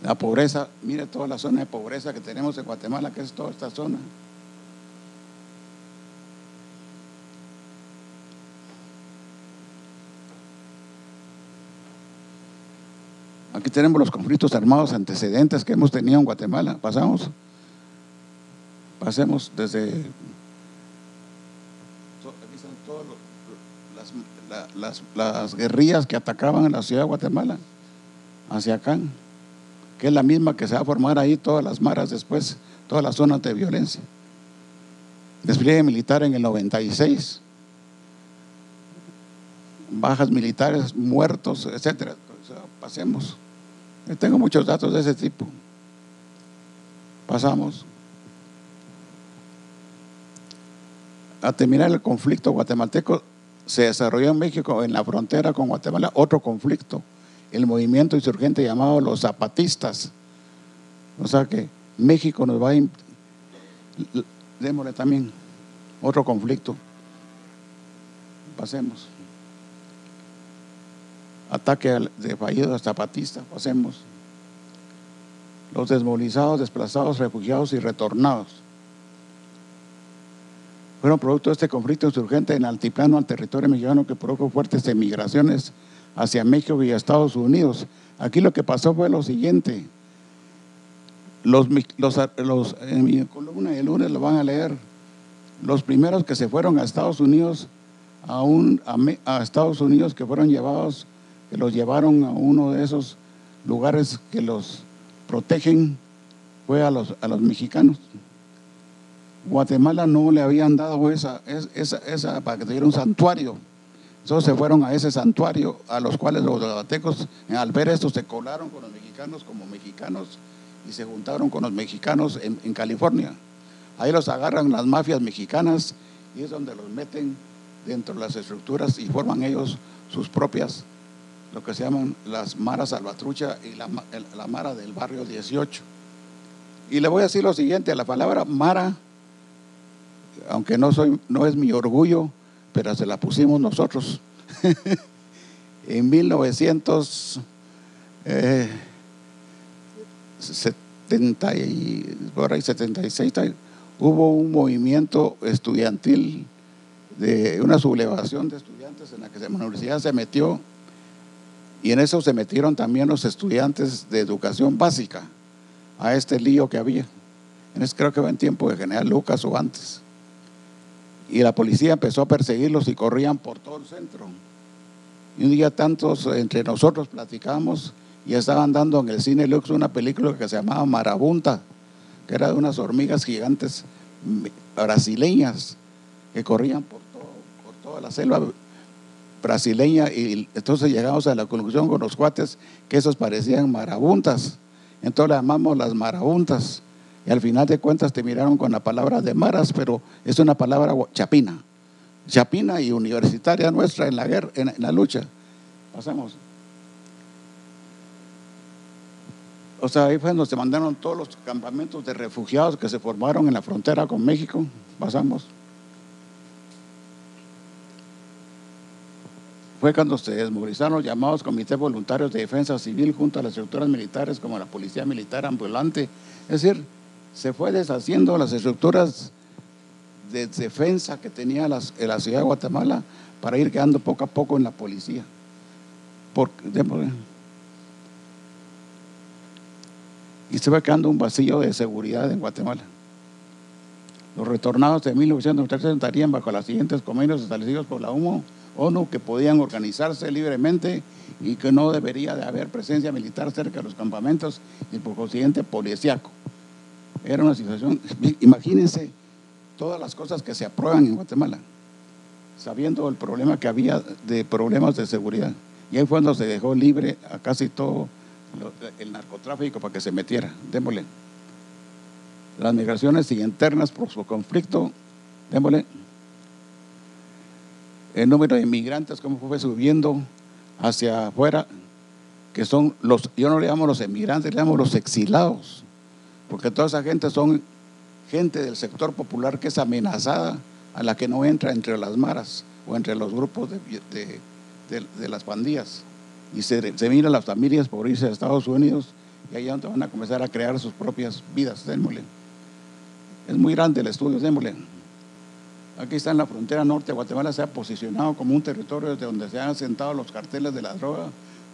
Speaker 1: La pobreza, mire toda la zona de pobreza que tenemos en Guatemala, que es toda esta zona. Aquí tenemos los conflictos armados antecedentes que hemos tenido en Guatemala. Pasemos desde. Aquí están todas las guerrillas que atacaban en la ciudad de Guatemala, hacia acá, que es la misma que se va a formar ahí, todas las maras después, todas las zonas de violencia. Despliegue militar en el 96, bajas militares, muertos, etcétera. O sea, pasemos. Yo tengo muchos datos de ese tipo. Pasamos. A terminar el conflicto guatemalteco, se desarrolló en México, en la frontera con Guatemala, otro conflicto, el movimiento insurgente llamado los zapatistas. O sea que México nos va a démosle también otro conflicto. Pasemos. Ataque de fallidos zapatistas. Pasemos. Los desmovilizados, desplazados, refugiados y retornados fueron producto de este conflicto insurgente en altiplano al territorio mexicano, que produjo fuertes emigraciones hacia México y Estados Unidos. Aquí lo que pasó fue lo siguiente: En mi columna el lunes lo van a leer. Los primeros que se fueron a Estados Unidos, a Estados Unidos, que fueron llevados, que los llevaron a uno de esos lugares que los protegen, fue a los mexicanos. Guatemala no le habían dado esa para que tuviera un santuario. Entonces se fueron a ese santuario, a los cuales los guatemaltecos, al ver esto, se colaron con los mexicanos como mexicanos y se juntaron con los mexicanos en California. Ahí los agarran las mafias mexicanas y es donde los meten dentro de las estructuras y forman ellos sus propias, lo que se llaman las maras salvatrucha y la mara del barrio 18. Y le voy a decir lo siguiente: la palabra mara, aunque no es mi orgullo, pero se la pusimos nosotros. En 1976 hubo un movimiento estudiantil de una sublevación de estudiantes en la que la universidad se metió, y en eso se metieron también los estudiantes de educación básica a este lío que había. Creo que fue en tiempo de General Lucas o antes. Y la policía empezó a perseguirlos y corrían por todo el centro. Y un día tantos entre nosotros platicamos y estaban dando en el Cine Lux una película que se llamaba Marabunta, que era de unas hormigas gigantes brasileñas que corrían por toda la selva brasileña, y entonces llegamos a la conclusión con los cuates que esos parecían marabuntas, entonces le llamamos las marabuntas. Y al final de cuentas te miraron con la palabra de maras, pero es una palabra chapina y universitaria nuestra en la guerra, en la lucha. Pasamos. O sea, ahí fue donde se mandaron todos los campamentos de refugiados que se formaron en la frontera con México. Pasamos. Fue cuando se desmovilizaron los llamados comités voluntarios de defensa civil junto a las estructuras militares como la policía militar ambulante. Es decir, se fue deshaciendo las estructuras de defensa que tenía la ciudad de Guatemala para ir quedando poco a poco en la policía. Y se va quedando un vacío de seguridad en Guatemala. Los retornados de 1930 estarían bajo los siguientes convenios establecidos por la ONU, que podían organizarse libremente y que no debería de haber presencia militar cerca de los campamentos y por consiguiente policíaco. Era una situación, imagínense todas las cosas que se aprueban en Guatemala, sabiendo el problema que había de problemas de seguridad. Y ahí fue cuando se dejó libre a casi todo el narcotráfico para que se metiera. Démosle. Las migraciones internas por su conflicto, démosle. El número de inmigrantes, cómo fue subiendo hacia afuera, que son yo no le llamo los emigrantes, le llamo los exilados, porque toda esa gente son gente del sector popular que es amenazada, a la que no entra entre las maras o entre los grupos de las pandillas, y se miran las familias por irse a Estados Unidos, y allá donde van a comenzar a crear sus propias vidas. Démosle. Es muy grande el estudio, démosle. Aquí está en la frontera norte. Guatemala se ha posicionado como un territorio desde donde se han asentado los carteles de la droga,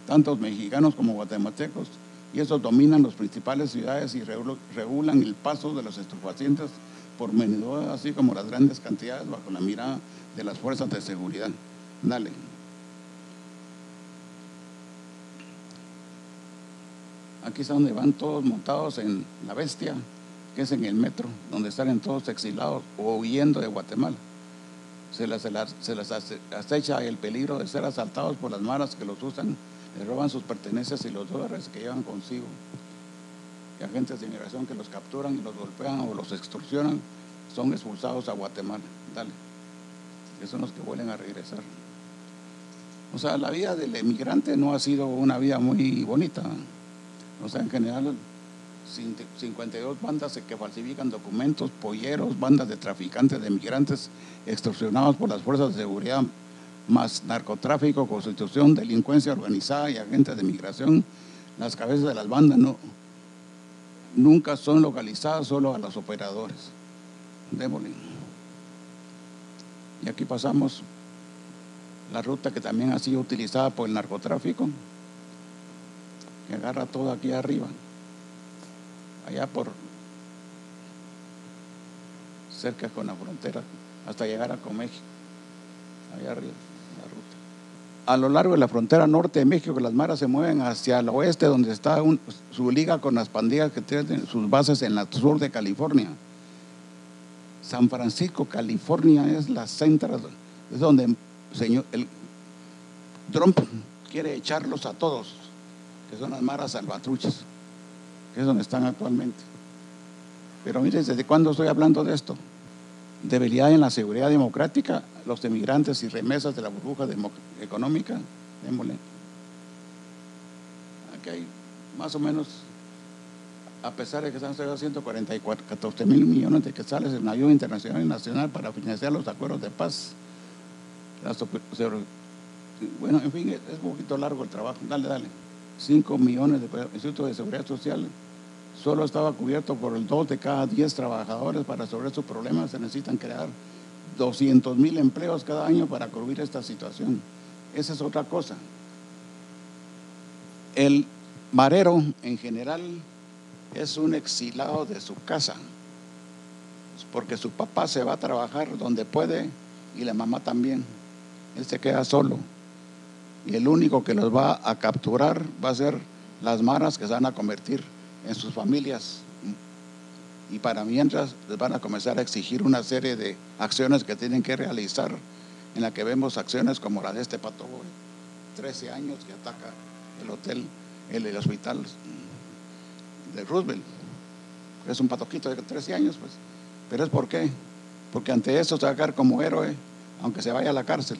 Speaker 1: tantos mexicanos como guatemaltecos, y esos dominan las principales ciudades y regulan el paso de los estupefacientes por menudo, así como las grandes cantidades bajo la mirada de las fuerzas de seguridad. Dale. Aquí es donde van todos montados en la bestia, que es en el metro, donde están todos exilados o huyendo de Guatemala. Se les acecha el peligro de ser asaltados por las maras que los usan, les roban sus pertenencias y los dólares que llevan consigo. Y agentes de inmigración que los capturan y los golpean o los extorsionan son expulsados a Guatemala. Dale. Que son los que vuelven a regresar. O sea, la vida del emigrante no ha sido una vida muy bonita. O sea, en general, 52 bandas que falsifican documentos, polleros, bandas de traficantes de migrantes extorsionados por las fuerzas de seguridad, más narcotráfico, constitución, delincuencia organizada y agentes de migración. Las cabezas de las bandas nunca son localizadas, solo a los operadores. Démosle. Y aquí pasamos la ruta que también ha sido utilizada por el narcotráfico, que agarra todo aquí arriba. allá por cerca con la frontera, hasta llegar a con México, allá arriba, la ruta. A lo largo de la frontera norte de México, las maras se mueven hacia el oeste, donde está su liga con las pandillas que tienen sus bases en el sur de California. San Francisco, California, es la central, es donde el Trump quiere echarlos a todos, que son las maras salvatruchas, que es donde están actualmente. Pero miren, ¿desde cuándo estoy hablando de esto? Debilidad en la seguridad democrática, los emigrantes y remesas de la burbuja económica. Démosle. Aquí hay más o menos, a pesar de que están 14 mil millones de quetzales en ayuda internacional y nacional para financiar los acuerdos de paz. Bueno, en fin, es un poquito largo el trabajo. Dale. 5 millones de institutos de seguridad social. Solo estaba cubierto por el 2 de cada 10 trabajadores. Para resolver sus problemas se necesitan crear 200,000 empleos cada año para cubrir esta situación. Esa es otra cosa. El marero en general es un exilado de su casa, porque su papá se va a trabajar donde puede y la mamá también. Él se queda solo y el único que los va a capturar va a ser las maras, que se van a convertir en sus familias, y para mientras les van a comenzar a exigir una serie de acciones que tienen que realizar, en la que vemos acciones como la de este pato, 13 años, que ataca el hotel, el hospital de Roosevelt. Es un patoquito de 13 años, pues. Pero es ¿por qué? Porque ante eso se va a quedar como héroe, aunque se vaya a la cárcel.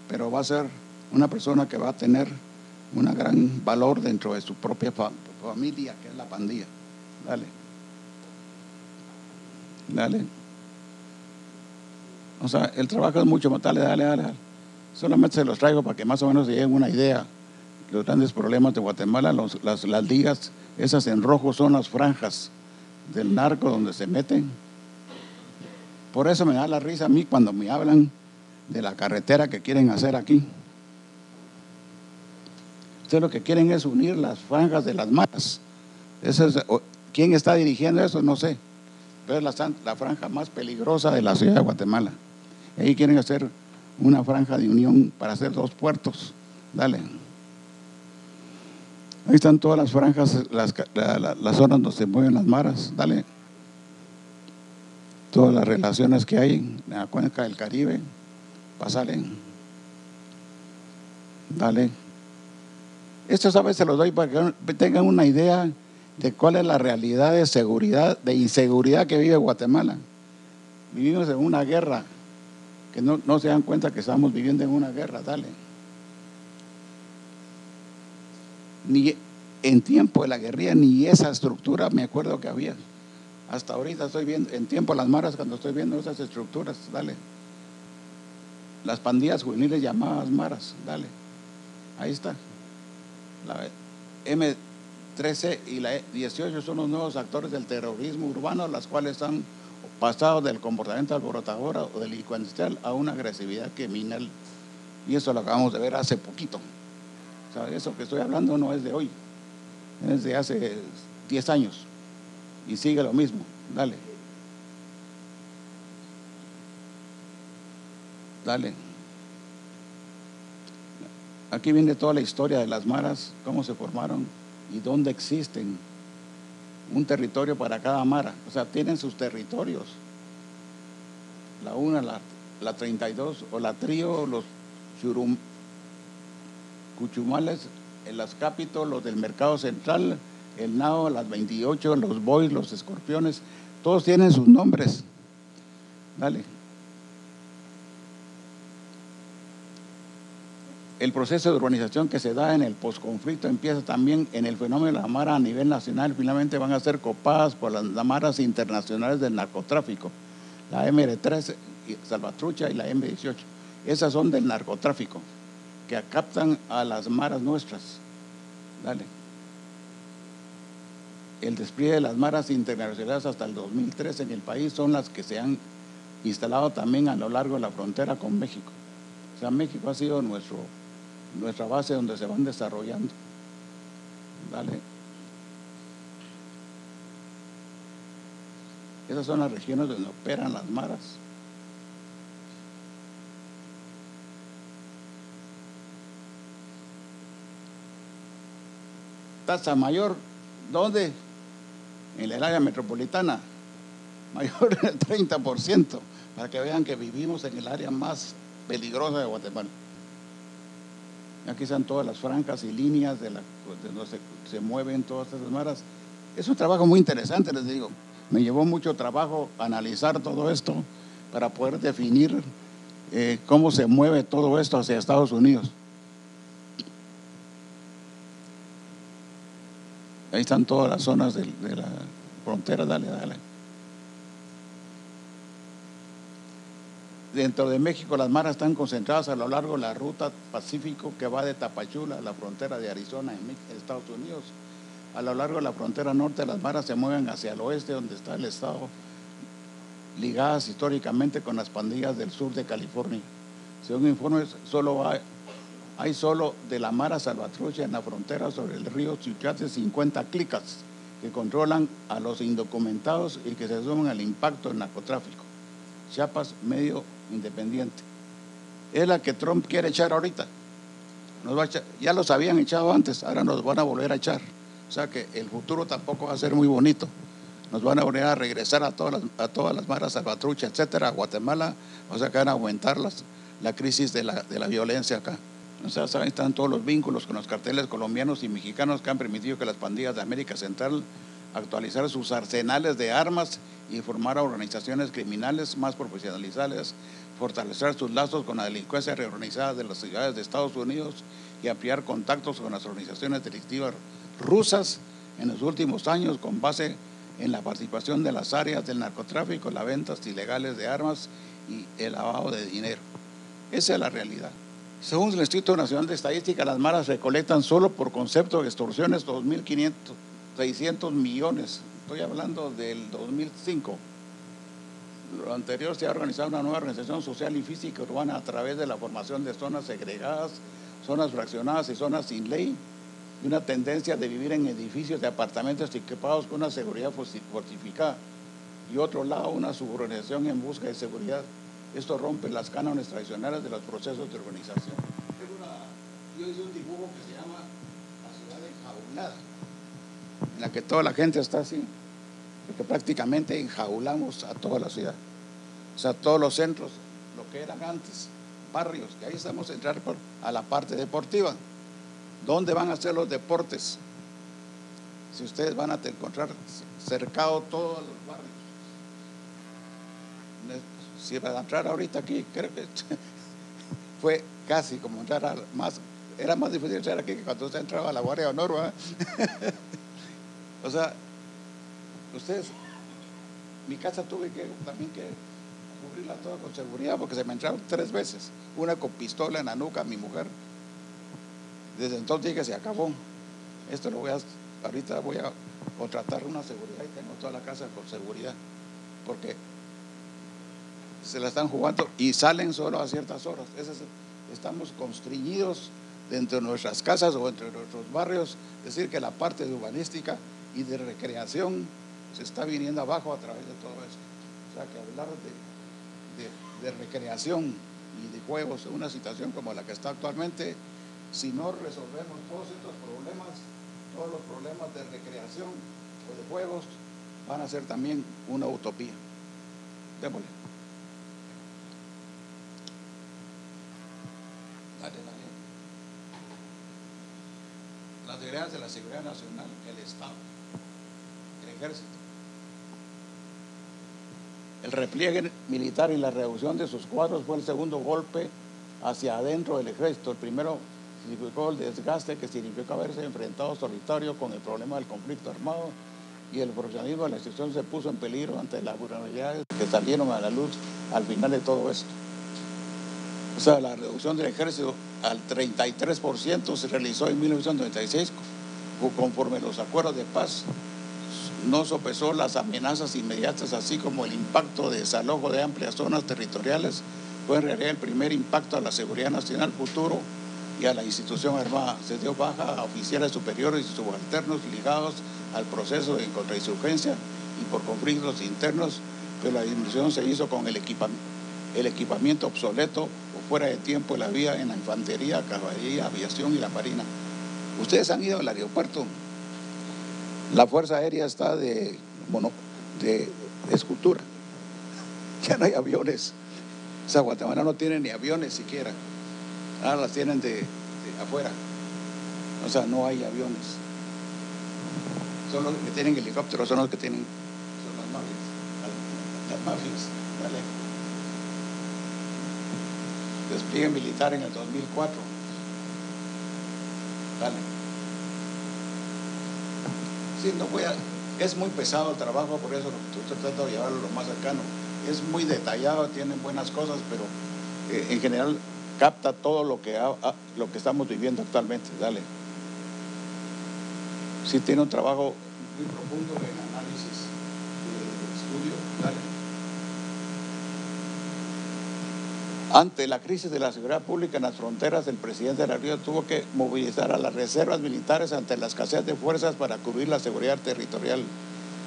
Speaker 1: Pero va a ser una persona que va a tener un gran valor dentro de su propia familia, que es la pandilla. Dale. O sea, el trabajo es mucho más. Dale. Solamente se los traigo para que más o menos se lleguen una idea. Los grandes problemas de Guatemala, las ligas, esas en rojo son las franjas del narco donde se meten. Por eso me da la risa a mí cuando me hablan de la carretera que quieren hacer aquí. Ustedes lo que quieren es unir las franjas de las maras. ¿Quién está dirigiendo eso? No sé. Pero es la franja más peligrosa de la ciudad de Guatemala. Ahí quieren hacer una franja de unión para hacer 2 puertos. Dale. Ahí están todas las franjas, las zonas donde se mueven las maras. Dale. Todas las relaciones que hay en la cuenca del Caribe. Pásale. Dale. Esto a veces se los doy para que tengan una idea de cuál es la realidad de seguridad, de inseguridad que vive Guatemala. Vivimos en una guerra, que no se dan cuenta que estamos viviendo en una guerra. Dale. Ni en tiempo de la guerrilla, ni esa estructura me acuerdo que había. Hasta ahorita estoy viendo, en tiempo de las maras, cuando estoy viendo esas estructuras. Dale. Las pandillas juveniles llamadas maras. Dale. Ahí está. La M13 y la E18 son los nuevos actores del terrorismo urbano, las cuales han pasado del comportamiento alborotador o delincuencial a una agresividad criminal. Y eso lo acabamos de ver hace poquito. O sea, eso que estoy hablando no es de hoy, es de hace 10 años y sigue lo mismo. Dale. Aquí viene toda la historia de las maras, cómo se formaron y dónde existen. Un territorio para cada mara, o sea, tienen sus territorios. La 1, la 32, o la Trío, los Cuchumales, el Azcapito, los del Mercado Central, el Nao, las 28, los Boys, los Escorpiones, todos tienen sus nombres. Dale. El proceso de urbanización que se da en el posconflicto empieza también en el fenómeno de la mara a nivel nacional. Finalmente van a ser copadas por las maras internacionales del narcotráfico, la MR13, Salvatrucha, y la M18. Esas son del narcotráfico, que captan a las maras nuestras. Dale. El despliegue de las maras internacionales hasta el 2013 en el país son las que se han instalado también a lo largo de la frontera con México. O sea, México ha sido nuestra base donde se van desarrollando. Dale. Esas son las regiones donde operan las maras. Tasa mayor, ¿dónde? En el área metropolitana, mayor del 30%, para que vean que vivimos en el área más peligrosa de Guatemala. Aquí están todas las franjas y líneas de donde se mueven todas esas maras. Es un trabajo muy interesante, les digo. Me llevó mucho trabajo analizar todo esto para poder definir cómo se mueve todo esto hacia Estados Unidos. Ahí están todas las zonas de la frontera, dale. Dentro de México, las maras están concentradas a lo largo de la ruta Pacífico que va de Tapachula a la frontera de Arizona en Estados Unidos. A lo largo de la frontera norte, las maras se mueven hacia el oeste, donde está el estado, ligadas históricamente con las pandillas del sur de California. Según informes, hay solo de la mara salvatrucha en la frontera sobre el río Suchiate 50 clicas que controlan a los indocumentados y que se suman al impacto del narcotráfico. Chiapas, medio independiente. Es la que Trump quiere echar ahorita. Ya los habían echado antes, ahora nos van a volver a echar. O sea que el futuro tampoco va a ser muy bonito. Nos van a volver a regresar a todas las maras salvatruchas, etcétera, a Guatemala. O sea que van a aumentar la crisis de la violencia acá. O sea, saben, están todos los vínculos con los carteles colombianos y mexicanos que han permitido que las pandillas de América Central actualizar sus arsenales de armas y formar organizaciones criminales más profesionalizadas, fortalecer sus lazos con la delincuencia reorganizada de las ciudades de Estados Unidos y ampliar contactos con las organizaciones delictivas rusas en los últimos años con base en la participación de las áreas del narcotráfico, las ventas ilegales de armas y el lavado de dinero. Esa es la realidad. Según el Instituto Nacional de Estadística, las maras recolectan solo por concepto de extorsiones 2.600 millones. Estoy hablando del 2005. Lo anterior se ha organizado una nueva organización social y física urbana a través de la formación de zonas segregadas, zonas fraccionadas y zonas sin ley, y una tendencia de vivir en edificios de apartamentos equipados con una seguridad fortificada. Y otro lado, una suborganización en busca de seguridad. Esto rompe las cánones tradicionales de los procesos de urbanización. Yo hice un dibujo que se llama la ciudad enjaulada, en la que toda la gente está así, porque prácticamente enjaulamos a toda la ciudad. O sea, todos los centros, lo que eran antes, barrios, que ahí estamos a entrar a la parte deportiva. ¿Dónde van a ser los deportes? Si ustedes van a encontrar cercado todos los barrios. Si van a entrar ahorita aquí, creo que fue casi como entrar era más difícil entrar aquí que cuando usted entraba a la Guardia de Honor, ¿verdad? O sea, ustedes, mi casa tuve también que cubrirla toda con seguridad porque se me entraron 3 veces, una con pistola en la nuca a mi mujer. Desde entonces dije, se acabó. Esto ahorita voy a contratar una seguridad y tengo toda la casa con seguridad, porque se la están jugando y salen solo a ciertas horas. Estamos constreñidos dentro de nuestras casas o entre nuestros barrios. Es decir, que la parte de urbanística y de recreación se está viniendo abajo a través de todo esto. O sea, que hablar de recreación y de juegos en una situación como la que está actualmente, si no resolvemos todos estos problemas, todos los problemas de recreación o de juegos, van a ser también una utopía. Démosle. Las ideas de la seguridad nacional, el Estado, el ejército. El repliegue militar y la reducción de sus cuadros fue el segundo golpe hacia adentro del ejército. El primero significó el desgaste que significó haberse enfrentado solitario con el problema del conflicto armado, y el profesionalismo de la institución se puso en peligro ante las vulnerabilidades que salieron a la luz al final de todo esto. O sea, la reducción del ejército al 33% se realizó en 1996, conforme los acuerdos de paz no sopesó las amenazas inmediatas, así como el impacto de desalojo de amplias zonas territoriales. Fue en realidad el primer impacto a la seguridad nacional futuro y a la institución armada. Se dio baja a oficiales superiores y subalternos ligados al proceso de contrainsurgencia y por conflictos internos, pero la disminución se hizo con el equipamiento obsoleto o fuera de tiempo de la vía en la infantería, caballería, aviación y la marina. Ustedes han ido al aeropuerto. La Fuerza Aérea está de escultura. Ya no hay aviones. O sea, Guatemala no tiene ni aviones siquiera. Ahora las tienen de afuera. O sea, no hay aviones. Son los que tienen helicópteros, son los que tienen, son las mafias. Las mafias, ¿vale? Despliegue militar en el 2004. Dale. Sí, no voy a, es muy pesado el trabajo, por eso estoy tratando de llevarlo lo más cercano. Es muy detallado, tienen buenas cosas, pero en general capta todo lo que estamos viviendo actualmente. Dale. Sí, tiene un trabajo muy profundo en análisis de estudio. Dale. Ante la crisis de la seguridad pública en las fronteras, el presidente de la República tuvo que movilizar a las reservas militares ante la escasez de fuerzas para cubrir la seguridad territorial.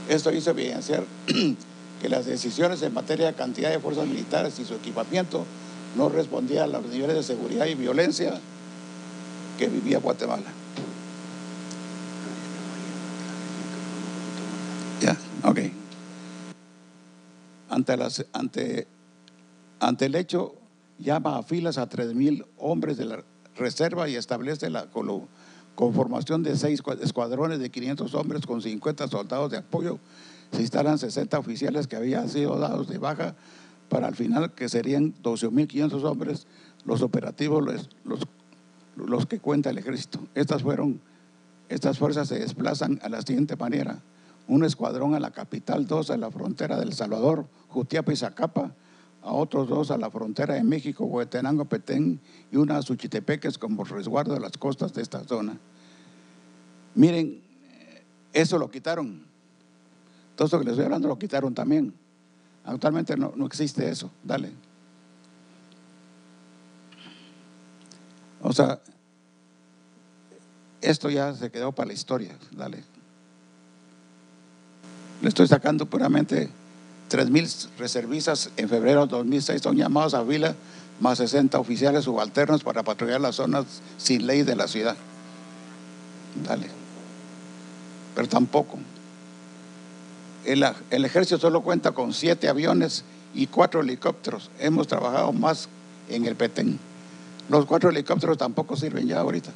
Speaker 1: Esto hizo evidenciar que las decisiones en materia de cantidad de fuerzas militares y su equipamiento no respondían a los niveles de seguridad y violencia que vivía Guatemala. Ya, ok. Ante el hecho, llama a filas a 3,000 hombres de la reserva y establece la conformación de 6 escuadrones de 500 hombres con 50 soldados de apoyo. Se instalan 60 oficiales que habían sido dados de baja para al final que serían 12,500 hombres los operativos, los que cuenta el ejército. Estas fuerzas se desplazan a la siguiente manera: un escuadrón a la capital, 2 a la frontera de El Salvador, Jutiapa y Zacapa, a otros 2 a la frontera de México, Huehuetenango, Petén, y una a Suchitepeques como resguardo de las costas de esta zona. Miren, eso lo quitaron. Todo esto que les estoy hablando lo quitaron también. Actualmente no existe eso. Dale. O sea, esto ya se quedó para la historia. Dale. Le estoy sacando puramente 3,000 reservistas en febrero de 2006 son llamados a fila, más 60 oficiales subalternos para patrullar las zonas sin ley de la ciudad. Dale. Pero tampoco. El ejército solo cuenta con 7 aviones y 4 helicópteros. Hemos trabajado más en el Petén. Los 4 helicópteros tampoco sirven ya ahorita.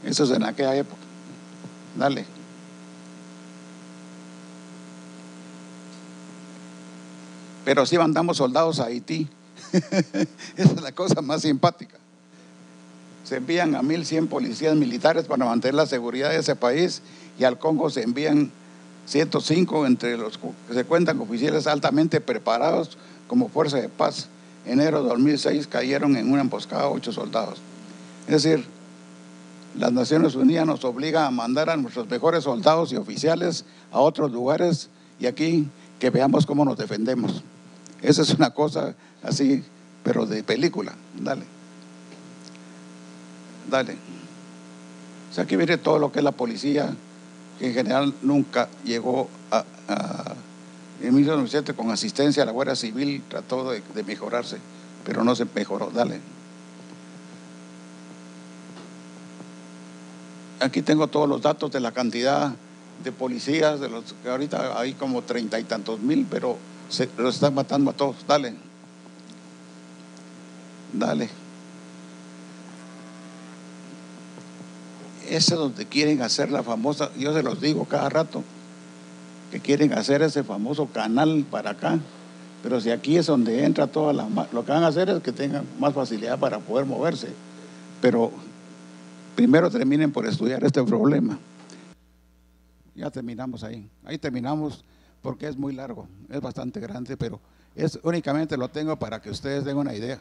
Speaker 1: Eso es en aquella época. Dale. Pero sí mandamos soldados a Haití. Esa es la cosa más simpática. Se envían a 1,100 policías militares para mantener la seguridad de ese país, y al Congo se envían 105, entre los que se cuentan oficiales altamente preparados como fuerza de paz. En enero de 2006 cayeron en una emboscada 8 soldados. Es decir, las Naciones Unidas nos obligan a mandar a nuestros mejores soldados y oficiales a otros lugares, y aquí que veamos cómo nos defendemos. Esa es una cosa así, pero de película. Dale. Dale. O sea, aquí viene todo lo que es la policía, que en general nunca llegó en 1997 con asistencia a la Guardia Civil, trató de mejorarse, pero no se mejoró. Dale. Aquí tengo todos los datos de la cantidad de policías, de los que ahorita hay como 30 y tantos mil, pero los están matando a todos. Dale. Dale. Ese es donde quieren hacer la famosa, yo se los digo cada rato, que quieren hacer ese famoso canal para acá, pero si aquí es donde entra toda lo que van a hacer es que tengan más facilidad para poder moverse, pero primero terminen por estudiar este problema. Ya terminamos ahí terminamos, porque es muy largo, es bastante grande, pero únicamente lo tengo para que ustedes den una idea.